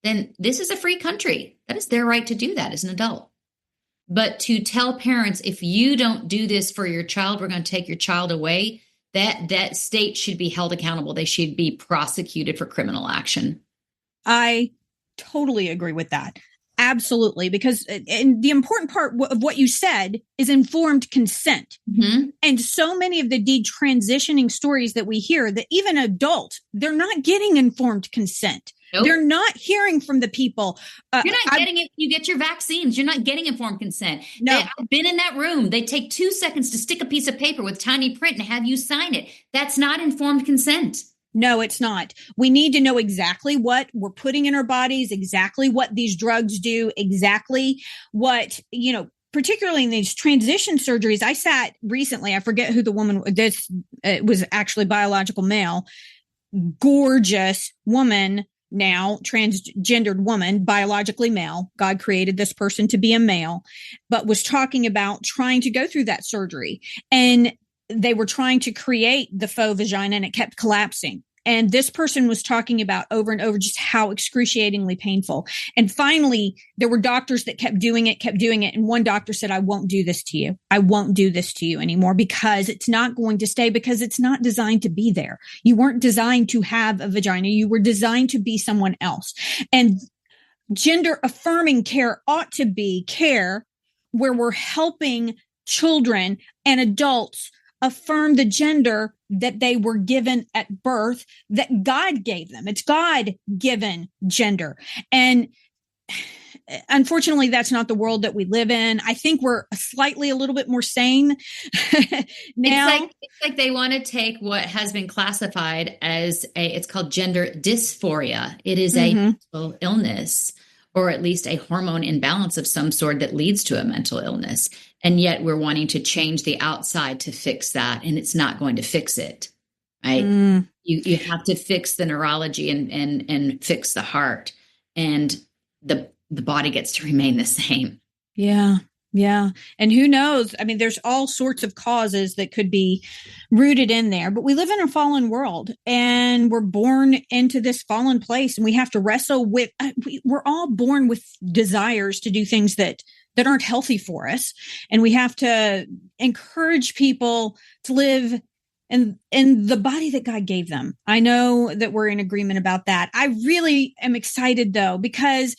then this is a free country. That is their right to do that as an adult. But to tell parents, if you don't do this for your child, we're going to take your child away, that state should be held accountable. They should be prosecuted for criminal action.
I totally agree with that. Absolutely. Because and the important part of what you said is informed consent. Mm-hmm. And so many of the detransitioning stories that we hear, that even adults, they're not getting informed consent. Nope. They're not hearing from the people.
You're not getting it. You get your vaccines. You're not getting informed consent. No. I've been in that room. They take 2 seconds to stick a piece of paper with tiny print and have you sign it. That's not informed consent.
No, it's not. We need to know exactly what we're putting in our bodies, exactly what these drugs do, exactly what, particularly in these transition surgeries. I sat recently, I forget who the woman, it was actually biological male, gorgeous woman, now transgendered woman, biologically male. God created this person to be a male, but was talking about trying to go through that surgery. And they were trying to create the faux vagina and it kept collapsing. And this person was talking about over and over just how excruciatingly painful. And finally, there were doctors that kept doing it. And one doctor said, I won't do this to you. I won't do this to you anymore because it's not going to stay, because it's not designed to be there. You weren't designed to have a vagina. You were designed to be someone else. And gender affirming care ought to be care where we're helping children and adults affirm the gender that they were given at birth, that God gave them. It's God-given gender. And unfortunately, that's not the world that we live in. I think we're a little bit more sane now.
It's like they want to take what has been classified as it's called gender dysphoria. It is a mental illness, or at least a hormone imbalance of some sort that leads to a mental illness. And yet we're wanting to change the outside to fix that. And it's not going to fix it, right? You have to fix the neurology and fix the heart. And the body gets to remain the same.
Yeah. Yeah. And who knows? I mean, there's all sorts of causes that could be rooted in there, but we live in a fallen world and we're born into this fallen place and we have to wrestle with, we're all born with desires to do things that aren't healthy for us. And we have to encourage people to live in the body that God gave them. I know that we're in agreement about that. I really am excited though, because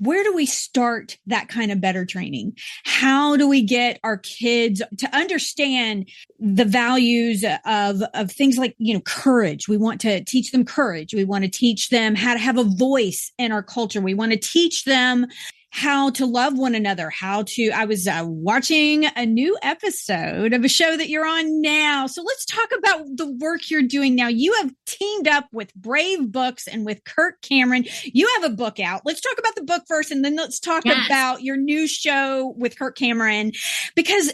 where do we start that kind of better training? How do we get our kids to understand the values of things like, courage? We want to teach them courage. We want to teach them how to have a voice in our culture. We want to teach them how to love one another, I was watching a new episode of a show that you're on now. So let's talk about the work you're doing now. You have teamed up with Brave Books and with Kirk Cameron. You have a book out. Let's talk about the book first, and then let's talk about your new show with Kirk Cameron, because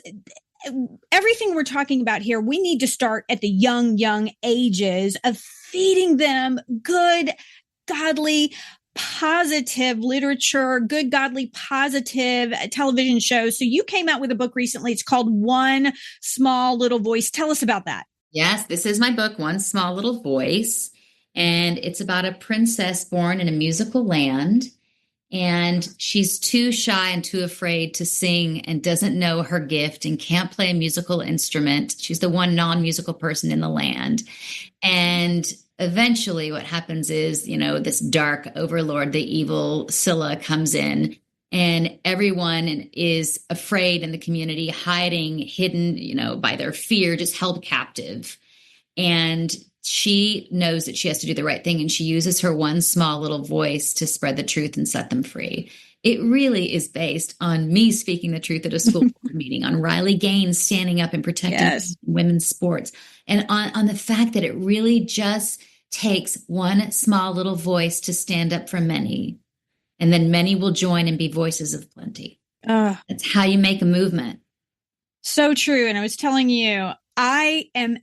everything we're talking about here, we need to start at the young ages of feeding them good, godly, positive literature, good, godly, positive television shows. So you came out with a book recently. It's called One Small Little Voice. Tell us about that.
Yes, this is my book, One Small Little Voice. And it's about a princess born in a musical land. And she's too shy and too afraid to sing and doesn't know her gift and can't play a musical instrument. She's the one non-musical person in the land. And eventually what happens is, this dark overlord, the evil Scylla, comes in and everyone is afraid in the community, hiding, hidden, by their fear, just held captive. And she knows that she has to do the right thing. And she uses her one small little voice to spread the truth and set them free. It really is based on me speaking the truth at a school board meeting, on Riley Gaines standing up and protecting women's sports, and on the fact that it really just takes one small little voice to stand up for many, and then many will join and be voices of plenty. That's how you make a movement.
So true. And I was telling you, I am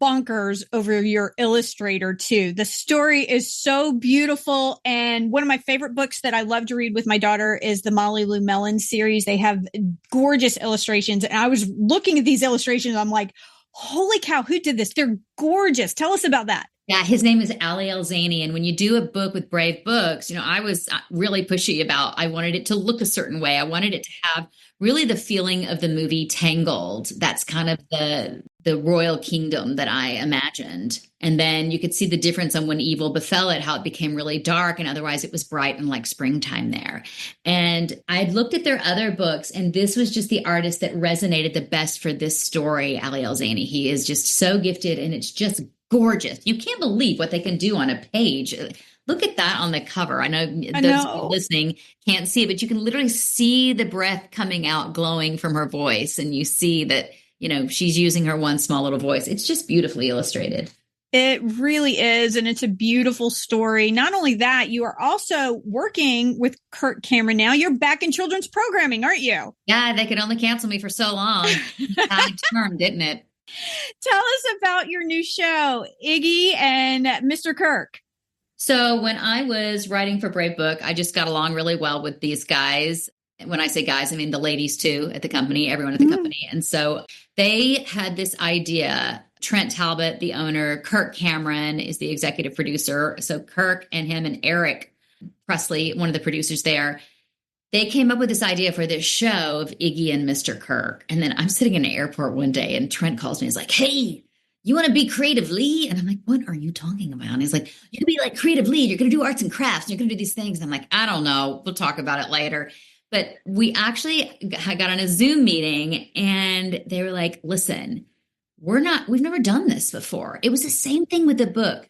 bonkers over your illustrator too. The story is so beautiful. And one of my favorite books that I love to read with my daughter is the Molly Lou Mellon series. They have gorgeous illustrations. And I was looking at these illustrations. I'm like, holy cow, who did this? They're gorgeous. Tell us about that.
Yeah, his name is Ali Elzani. And when you do a book with Brave Books, I was really pushy about, I wanted it to look a certain way. I wanted it to have really the feeling of the movie Tangled. That's kind of the royal kingdom that I imagined. And then you could see the difference on When Evil Befell It, how it became really dark and otherwise it was bright and like springtime there. And I'd looked at their other books, and this was just the artist that resonated the best for this story, Ali Elzani. He is just so gifted, and it's just gorgeous. You can't believe what they can do on a page. Look at that on the cover. I know those listening can't see it, but you can literally see the breath coming out, glowing from her voice. And you see that, she's using her one small little voice. It's just beautifully illustrated.
It really is. And it's a beautiful story. Not only that, you are also working with Kirk Cameron now. You're back in children's programming, aren't you?
Yeah, they could only cancel me for so long. Time term, didn't it?
Tell us about your new show, Iggy and Mr. Kirk.
So when I was writing for Brave Book, I just got along really well with these guys. When I say guys, I mean the ladies too at the company, everyone at the company. And so they had this idea. Trent Talbot, the owner, Kirk Cameron is the executive producer. So Kirk and him and Eric Presley, one of the producers there, they came up with this idea for this show of Iggy and Mr. Kirk. And then I'm sitting in an airport one day and Trent calls me. He's like, hey, you want to be creative lead? And I'm like, what are you talking about? And he's like, you can be like creative lead. You're going to do arts and crafts. And you're going to do these things. And I'm like, I don't know. We'll talk about it later. But we actually got on a Zoom meeting and they were like, listen, we've never done this before. It was the same thing with the book.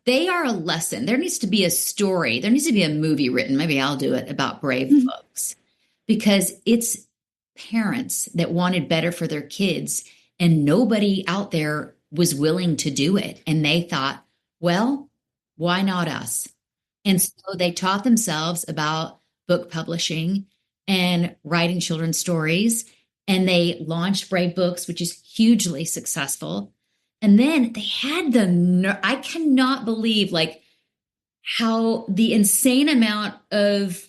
They are a lesson. There needs to be a story. There needs to be a movie written. Maybe I'll do it about Brave Books, because it's parents that wanted better for their kids and nobody out there was willing to do it. And they thought, well, why not us? And so they taught themselves about book publishing and writing children's stories. And they launched Brave Books, which is hugely successful. And then they had I cannot believe how the insane amount of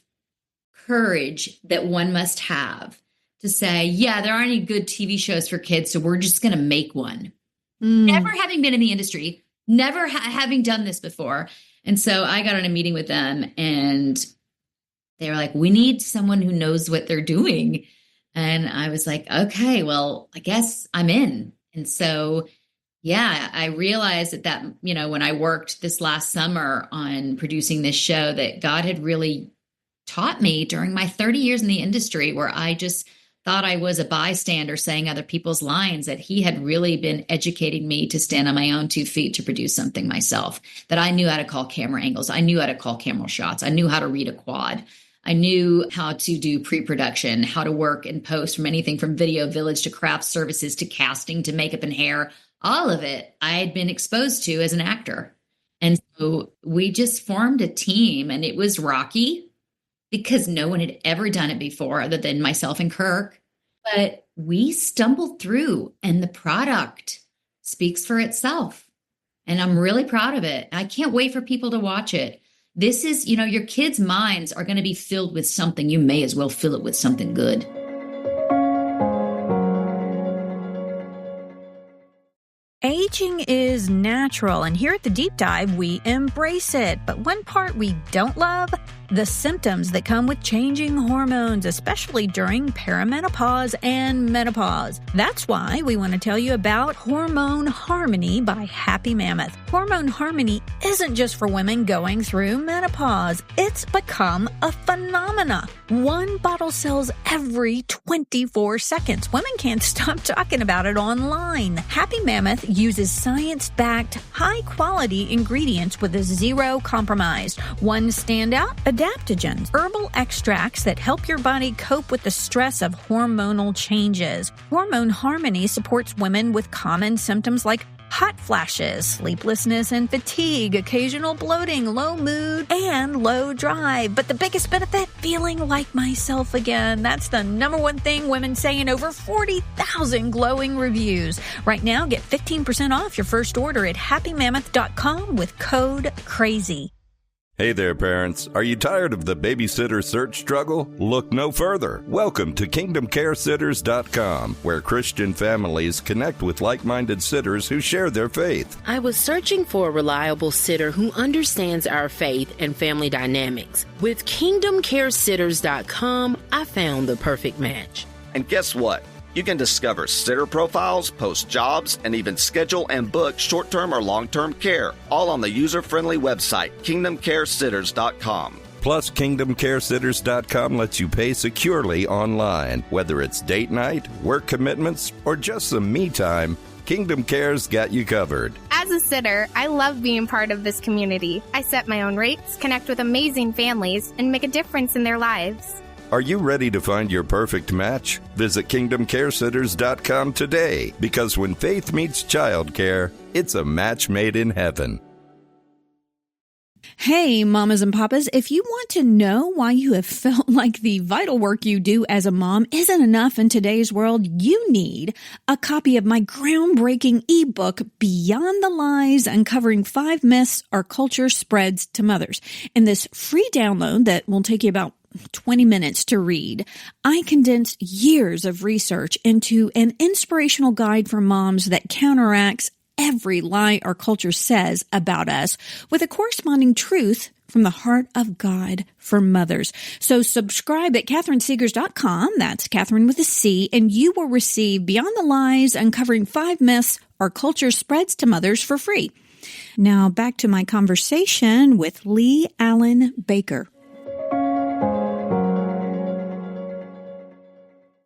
courage that one must have to say, yeah, there aren't any good TV shows for kids, so we're just going to make one. Never having been in the industry, never having done this before. And so I got on a meeting with them and they were like, we need someone who knows what they're doing. And I was like, okay, well, I guess I'm in. And so, yeah, I realized that, when I worked this last summer on producing this show, that God had really taught me during my 30 years in the industry, where I just thought I was a bystander saying other people's lines, that he had really been educating me to stand on my own 2 feet to produce something myself, that I knew how to call camera angles. I knew how to call camera shots. I knew how to read a quad. I knew how to do pre-production, how to work in post, from anything from Video Village to craft services to casting to makeup and hair. All of it I had been exposed to as an actor. And so we just formed a team, and it was rocky because no one had ever done it before other than myself and Kirk. But we stumbled through, and the product speaks for itself. And I'm really proud of it. I can't wait for people to watch it. This is, your kids' minds are going to be filled with something. You may as well fill it with something good.
Aging is natural, and here at The Deep Dive, we embrace it. But one part we don't love, the symptoms that come with changing hormones, especially during perimenopause and menopause. That's why we want to tell you about Hormone Harmony by Happy Mammoth. Hormone Harmony isn't just for women going through menopause. It's become a phenomena. One bottle sells every 24 seconds. Women can't stop talking about it online. Happy Mammoth uses science-backed, high-quality ingredients with a zero compromise. One standout, adaptogens, herbal extracts that help your body cope with the stress of hormonal changes. Hormone Harmony supports women with common symptoms like hot flashes, sleeplessness and fatigue, occasional bloating, low mood, and low drive. But the biggest benefit, feeling like myself again. That's the number one thing women say in over 40,000 glowing reviews. Right now, get 15% off your first order at happymammoth.com with code CRAZY.
Hey there, parents. Are you tired of the babysitter search struggle? Look no further. Welcome to kingdomcaresitters.com, where Christian families connect with like-minded sitters who share their faith.
I was searching for a reliable sitter who understands our faith and family dynamics. With kingdomcaresitters.com, I found the perfect match.
And guess what? You can discover sitter profiles, post jobs, and even schedule and book short-term or long-term care, all on the user-friendly website, kingdomcaresitters.com.
Plus, kingdomcaresitters.com lets you pay securely online. Whether it's date night, work commitments, or just some me time, Kingdom Care's got you covered.
As a sitter, I love being part of this community. I set my own rates, connect with amazing families, and make a difference in their lives.
Are you ready to find your perfect match? Visit kingdomcaresitters.com today, because when faith meets childcare, it's a match made in heaven.
Hey, mamas and papas, if you want to know why you have felt like the vital work you do as a mom isn't enough in today's world, you need a copy of my groundbreaking ebook, Beyond the Lies, Uncovering 5 Myths Our Culture Spreads to Mothers. In this free download that will take you about 20 minutes to read, I condense years of research into an inspirational guide for moms that counteracts every lie our culture says about us with a corresponding truth from the heart of God for mothers. So subscribe at CatherineSeegers.com, that's Catherine with a C, and you will receive Beyond the Lies, Uncovering 5 Myths Our Culture Spreads to Mothers for free. Now back to my conversation with Leigh-Allyn Baker.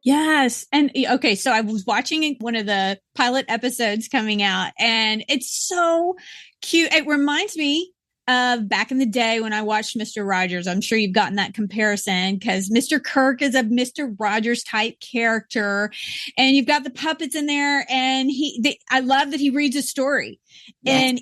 Yes. And okay, so I was watching one of the pilot episodes coming out, and it's so cute. It reminds me of back in the day when I watched Mr. Rogers. I'm sure you've gotten that comparison because Mr. Kirk is a Mr. Rogers type character, and you've got the puppets in there, and I love that he reads a story. And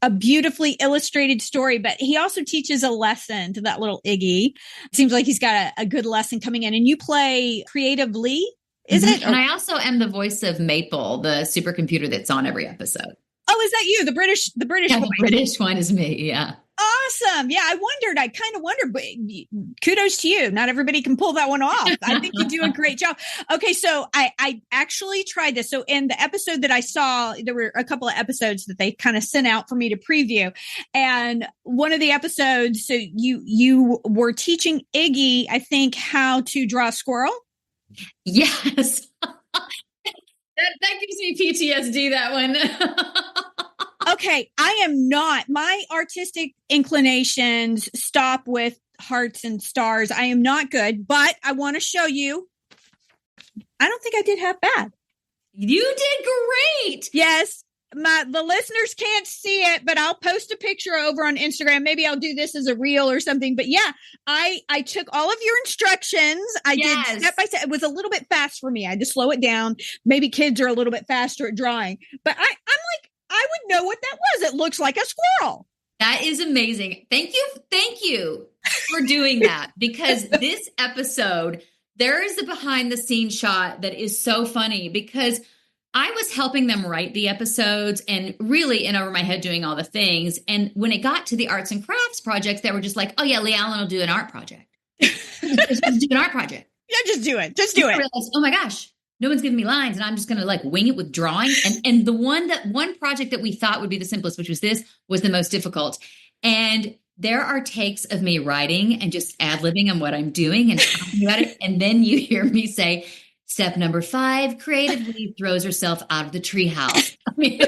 a beautifully illustrated story, but he also teaches a lesson to that little Iggy. It seems like he's got a good lesson coming in, and you play creatively, is it?
And I also am the voice of Maple, the supercomputer that's on every episode.
Oh, is that you? The British
yeah,
voice.
the British one is me. Yeah.
awesome. Yeah, I kind of wondered, but kudos to you. Not everybody can pull that one off. I think you do a great job. Okay, so I actually tried this. So in the episode that I saw, there were a couple of episodes that they kind of sent out for me to preview. And one of the episodes, so you were teaching Iggy, I think, how to draw a squirrel.
Yes. That gives me PTSD, that one.
Okay, I am not. My artistic inclinations stop with hearts and stars. I am not good, but I want to show you. I don't think I did half bad.
You did great.
Yes. The listeners can't see it, but I'll post a picture over on Instagram. Maybe I'll do this as a reel or something. But yeah, I took all of your instructions. I did step by step. It was a little bit fast for me. I had to slow it down. Maybe kids are a little bit faster at drawing, but I'm like, I would know what that was. It looks like a squirrel.
That is amazing. Thank you for doing that, because this episode, there is a behind the scenes shot that is so funny, because I was helping them write the episodes and really in over my head doing all the things. And when it got to the arts and crafts projects, they were just like, oh yeah, Leigh-Allyn will do an art project. Just do an art project.
Yeah, just do it. Just do it.
I realized, oh my gosh, no one's giving me lines and I'm just going to like wing it with drawing. And the one project that we thought would be the simplest, which was this, was the most difficult. And there are takes of me writing and just ad-libbing on what I'm doing and talking about it. And then you hear me say, step number 5, creatively throws herself out of the treehouse. I mean,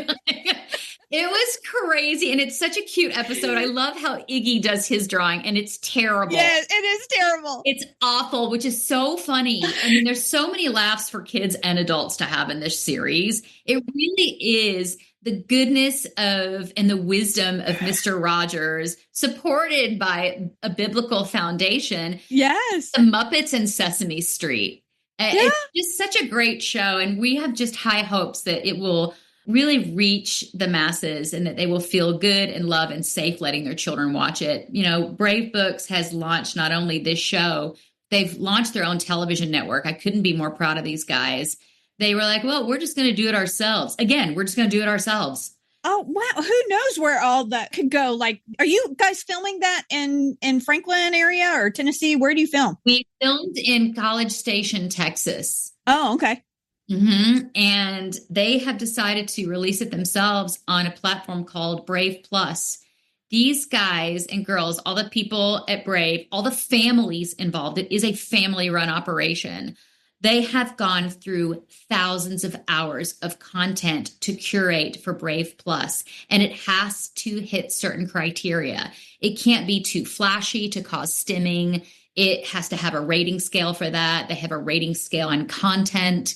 it was crazy. And it's such a cute episode. I love how Iggy does his drawing, and it's terrible.
Yes, it is terrible.
It's awful, which is so funny. I mean, there's so many laughs for kids and adults to have in this series. It really is the goodness of and the wisdom of Mr. Rogers, supported by a biblical foundation.
Yes.
The Muppets and Sesame Street. Yeah. It's just such a great show. And we have just high hopes that it will really reach the masses and that they will feel good and love and safe letting their children watch it. You know, Brave Books has launched not only this show, they've launched their own television network. I couldn't be more proud of these guys. They were like, well, we're just going to do it ourselves. Again, we're just going to do it ourselves.
Oh, wow. Who knows where all that could go? Like, are you guys filming that in Franklin area or Tennessee? Where do you film?
We filmed in College Station, Texas.
Oh, okay.
Mm-hmm. And they have decided to release it themselves on a platform called Brave Plus. These guys and girls, all the people at Brave, all the families involved, it is a family-run operation. They have gone through thousands of hours of content to curate for Brave Plus, and it has to hit certain criteria. It can't be too flashy to cause stimming. It has to have a rating scale for that. They have a rating scale on content.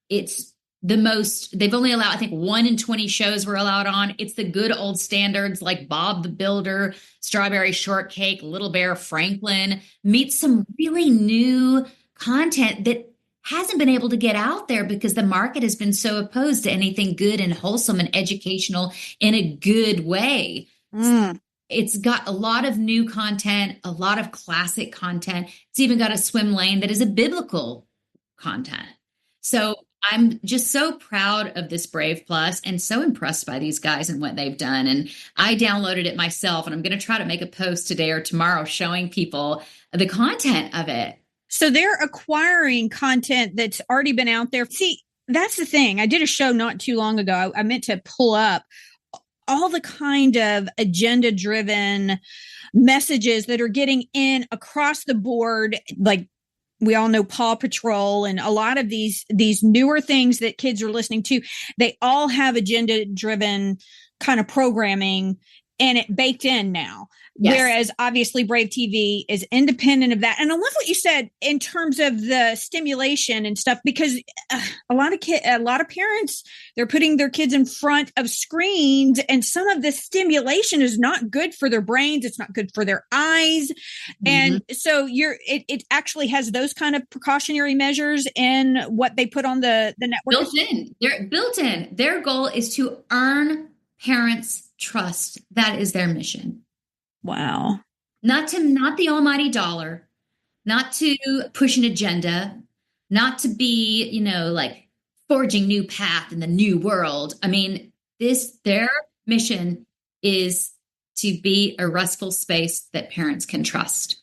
It's the most, they've only allowed, I think 1 in 20 shows were allowed on. It's the good old standards like Bob the Builder, Strawberry Shortcake, Little Bear Franklin. Meet some really new content that hasn't been able to get out there because the market has been so opposed to anything good and wholesome and educational in a good way. So it's got a lot of new content, a lot of classic content. It's even got a swim lane that is a biblical content. So I'm just so proud of this Brave Plus and so impressed by these guys and what they've done. And I downloaded it myself, and I'm going to try to make a post today or tomorrow showing people the content of it.
So they're acquiring content that's already been out there. See, that's the thing. I did a show not too long ago. I meant to pull up all the kind of agenda-driven messages that are getting in across the board. Like we all know Paw Patrol and a lot of these newer things that kids are listening to. They all have agenda-driven kind of programming and it baked in now. Yes. Whereas obviously Brave TV is independent of that. And I love what you said in terms of the stimulation and stuff, because a lot of parents, they're putting their kids in front of screens, and some of the stimulation is not good for their brains. It's not good for their eyes. Mm-hmm. And so it actually has those kind of precautionary measures in what they put on the network.
They're built in. Their goal is to earn parents' trust. That is their mission.
Wow.
Not the almighty dollar, not to push an agenda, not to be, like forging new path in the new world. I mean, their mission is to be a restful space that parents can trust.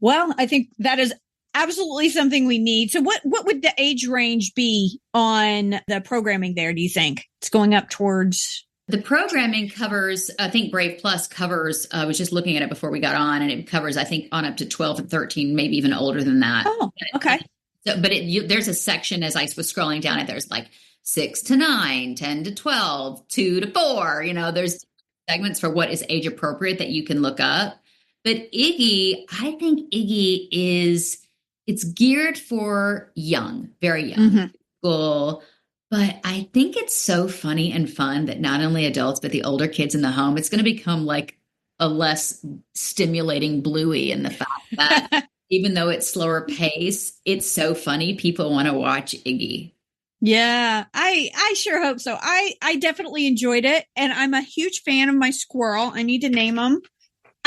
Well, I think that is absolutely something we need. So what would the age range be on the programming there, do you think? It's going up towards...
The programming covers, I think Brave Plus covers, I was just looking at it before we got on, and it covers, I think, on up to 12 and 13, maybe even older than that.
Oh, okay.
There's a section as I was scrolling down it, there's like 6 to 9, 10 to 12, 2 to 4. There's segments for what is age appropriate that you can look up. But Iggy, I think Iggy it's geared for young, very young people. But I think it's so funny and fun that not only adults, but the older kids in the home, it's going to become like a less stimulating Bluey in the fact that even though it's slower pace, it's so funny. People want to watch Iggy.
Yeah, I sure hope so. I definitely enjoyed it. And I'm a huge fan of my squirrel. I need to name him.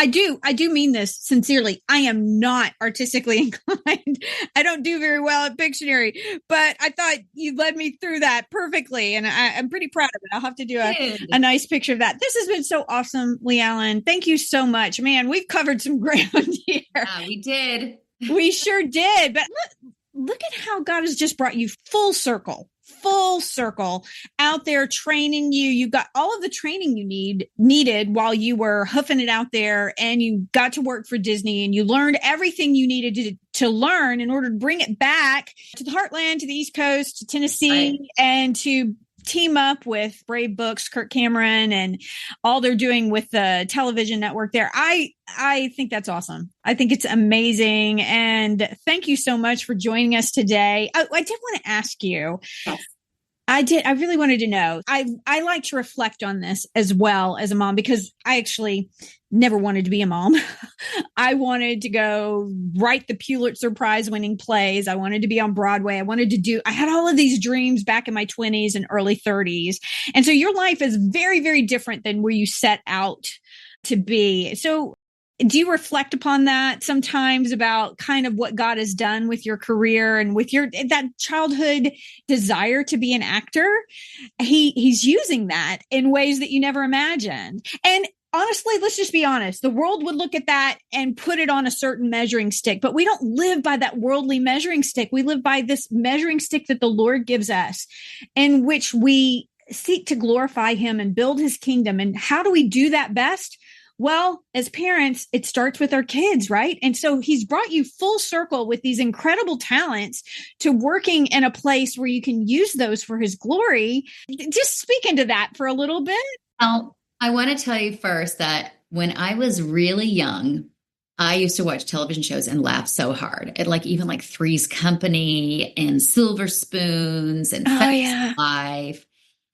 I do mean this sincerely. I am not artistically inclined. I don't do very well at Pictionary, but I thought you led me through that perfectly. And I'm pretty proud of it. I'll have to do a nice picture of that. This has been so awesome, Leigh-Allyn. Thank you so much. Man, we've covered some ground here.
Yeah, we did.
We sure did. But look at how God has just brought you full circle out there training you. You got all of the training you needed while you were hoofing it out there, and you got to work for Disney, and you learned everything you needed to learn in order to bring it back to the heartland, to the East Coast, to Tennessee, and to team up with Brave Books, Kirk Cameron, and all they're doing with the television network there. I think that's awesome. I think it's amazing. And thank you so much for joining us today. I did want to ask you, yes. I really wanted to know, I like to reflect on this as well as a mom, because I actually never wanted to be a mom. I wanted to go write the Pulitzer Prize winning plays. I wanted to be on Broadway. I had all of these dreams back in my 20s and early 30s. And so your life is very, very different than where you set out to be. So do you reflect upon that sometimes, about kind of what God has done with your career and with that childhood desire to be an actor? He's using that in ways that you never imagined. And honestly, let's just be honest. The world would look at that and put it on a certain measuring stick, but we don't live by that worldly measuring stick. We live by this measuring stick that the Lord gives us, in which we seek to glorify him and build his kingdom. And how do we do that best? Well, as parents, it starts with our kids, right? And so he's brought you full circle with these incredible talents to working in a place where you can use those for his glory. Just speak into that for a little bit.
Well, I want to tell you first that when I was really young, I used to watch television shows and laugh so hard at even Three's Company and Silver Spoons and Life.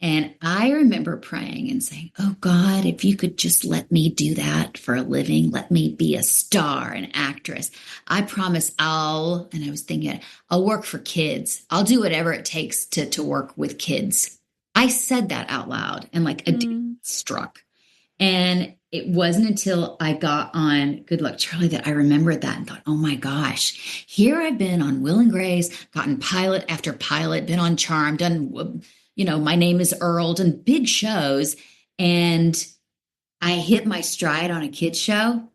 And I remember praying and saying, oh God, if you could just let me do that for a living, let me be a star, an actress. I promise and I was thinking, I'll work for kids. I'll do whatever it takes to work with kids. I said that out loud, and a demon struck. And it wasn't until I got on Good Luck Charlie that I remembered that and thought, oh my gosh, here I've been on Will and Grace, gotten pilot after pilot, been on Charmed, done My Name is Earl, and big shows. And I hit my stride on a kid's show.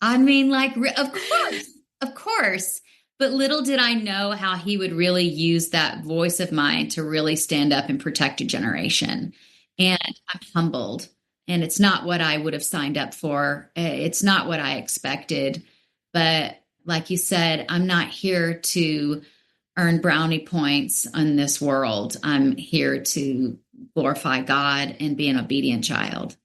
I mean, of course. But little did I know how he would really use that voice of mine to really stand up and protect a generation. And I'm humbled. And it's not what I would have signed up for. It's not what I expected. But like you said, I'm not here to earn brownie points in this world. I'm here to glorify God and be an obedient child.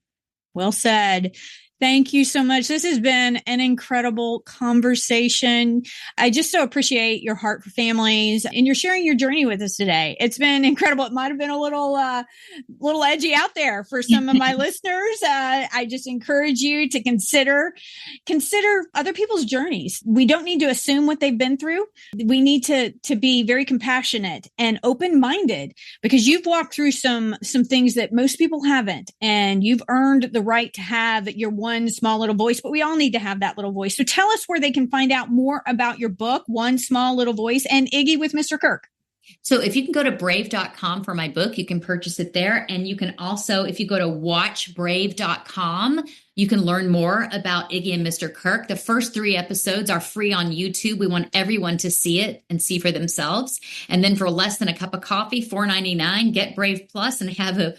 Well said. Thank you so much. This has been an incredible conversation. I just so appreciate your heart for families, and you're sharing your journey with us today. It's been incredible. It might have been a little edgy out there for some of my listeners. I just encourage you to consider other people's journeys. We don't need to assume what they've been through. We need to be very compassionate and open-minded, because you've walked through some things that most people haven't, and you've earned the right to have your one small little voice, but we all need to have that little voice. So tell us where they can find out more about your book, One Small Little Voice, and Iggy with Mr. Kirk.
So if you can go to brave.com for my book, you can purchase it there. And you can also, if you go to watchbrave.com, you can learn more about Iggy and Mr. Kirk. The first 3 episodes are free on YouTube. We want everyone to see it and see for themselves. And then for less than a cup of coffee, $4.99, get Brave Plus and have a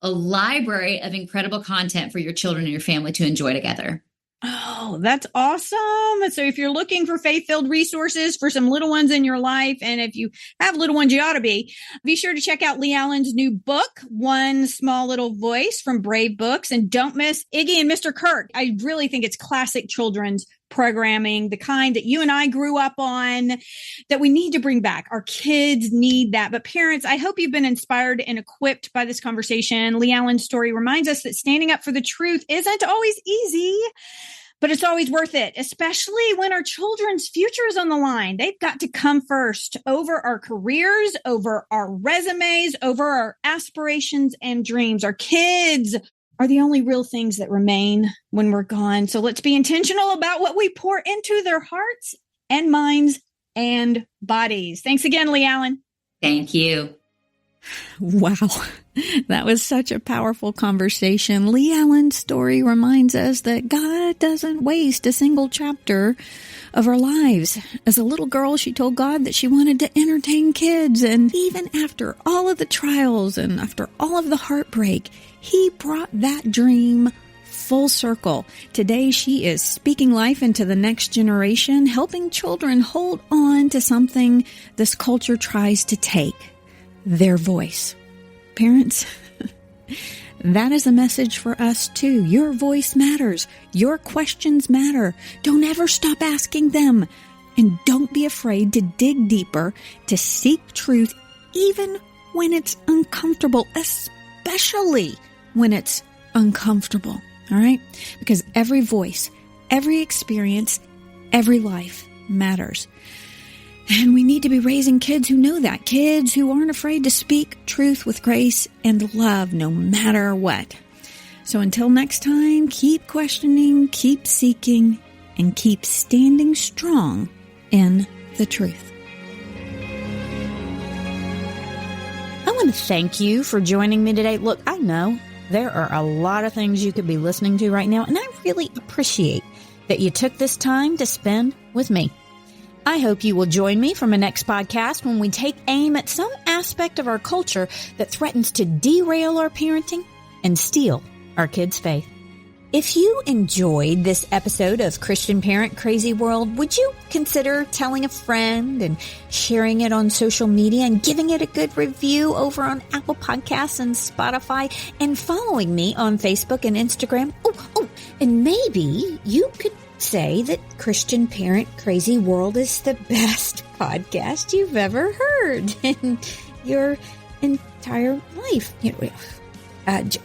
library of incredible content for your children and your family to enjoy together.
Oh, that's awesome. So if you're looking for faith-filled resources for some little ones in your life, and if you have little ones, you ought to be sure to check out Leigh-Allyn's new book, One Small Little Voice from Brave Books. And don't miss Iggy and Mr. Kirk. I really think it's classic children's programming, the kind that you and I grew up on, that we need to bring back. Our kids need that. But parents, I hope you've been inspired and equipped by this conversation. Leigh-Allyn's story reminds us that standing up for the truth isn't always easy, but it's always worth it, especially when our children's future is on the line. They've got to come first over our careers, over our resumes, over our aspirations and dreams. Our kids are the only real things that remain when we're gone. So let's be intentional about what we pour into their hearts and minds and bodies. Thanks again, Leigh-Allyn.
Thank you.
Wow. That was such a powerful conversation. Leigh-Allyn's story reminds us that God doesn't waste a single chapter of our lives. As a little girl, she told God that she wanted to entertain kids. And even after all of the trials and after all of the heartbreak, He brought that dream full circle. Today, she is speaking life into the next generation, helping children hold on to something this culture tries to take, their voice. Parents, that is a message for us too. Your voice matters. Your questions matter. Don't ever stop asking them. And don't be afraid to dig deeper, to seek truth, even when it's uncomfortable, especially when it's uncomfortable. All right? Because every voice, every experience, every life matters. And we need to be raising kids who know that, kids who aren't afraid to speak truth with grace and love no matter what. So until next time, keep questioning, keep seeking, and keep standing strong in the truth. I want to thank you for joining me today. Look, I know there are a lot of things you could be listening to right now, and I really appreciate that you took this time to spend with me. I hope you will join me for my next podcast when we take aim at some aspect of our culture that threatens to derail our parenting and steal our kids' faith. If you enjoyed this episode of Christian Parent Crazy World, would you consider telling a friend and sharing it on social media and giving it a good review over on Apple Podcasts and Spotify and following me on Facebook and Instagram? Oh, and maybe you could say that Christian Parent Crazy World is the best podcast you've ever heard in your entire life.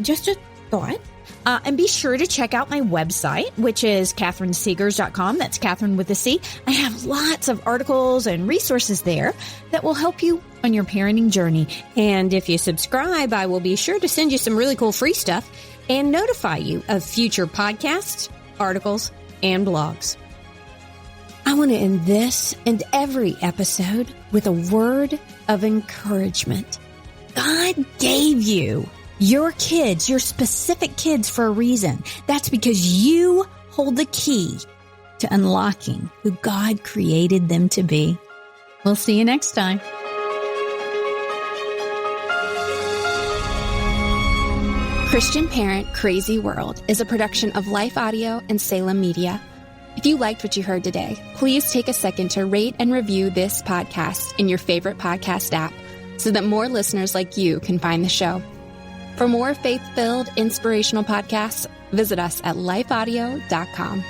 Just a thought. And be sure to check out my website, which is CatherineSeegers.com. That's Catherine with a C. I have lots of articles and resources there that will help you on your parenting journey. And if you subscribe, I will be sure to send you some really cool free stuff and notify you of future podcasts, articles, and blogs. I want to end this and every episode with a word of encouragement. God gave you your kids, your specific kids, for a reason. That's because you hold the key to unlocking who God created them to be. We'll see you next time.
Christian Parent Crazy World is a production of Life Audio and Salem Media. If you liked what you heard today, please take a second to rate and review this podcast in your favorite podcast app so that more listeners like you can find the show. For more faith-filled, inspirational podcasts, visit us at lifeaudio.com.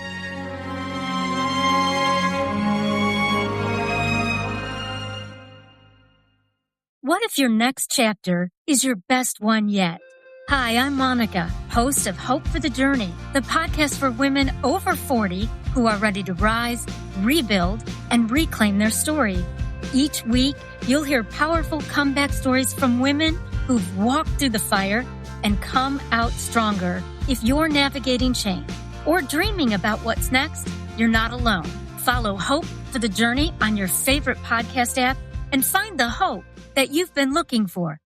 What if your next chapter is your best one yet? Hi, I'm Monica, host of Hope for the Journey, the podcast for women over 40 who are ready to rise, rebuild, and reclaim their story. Each week, you'll hear powerful comeback stories from women who've walked through the fire and come out stronger. If you're navigating change or dreaming about what's next, you're not alone. Follow Hope for the Journey on your favorite podcast app and find the hope that you've been looking for.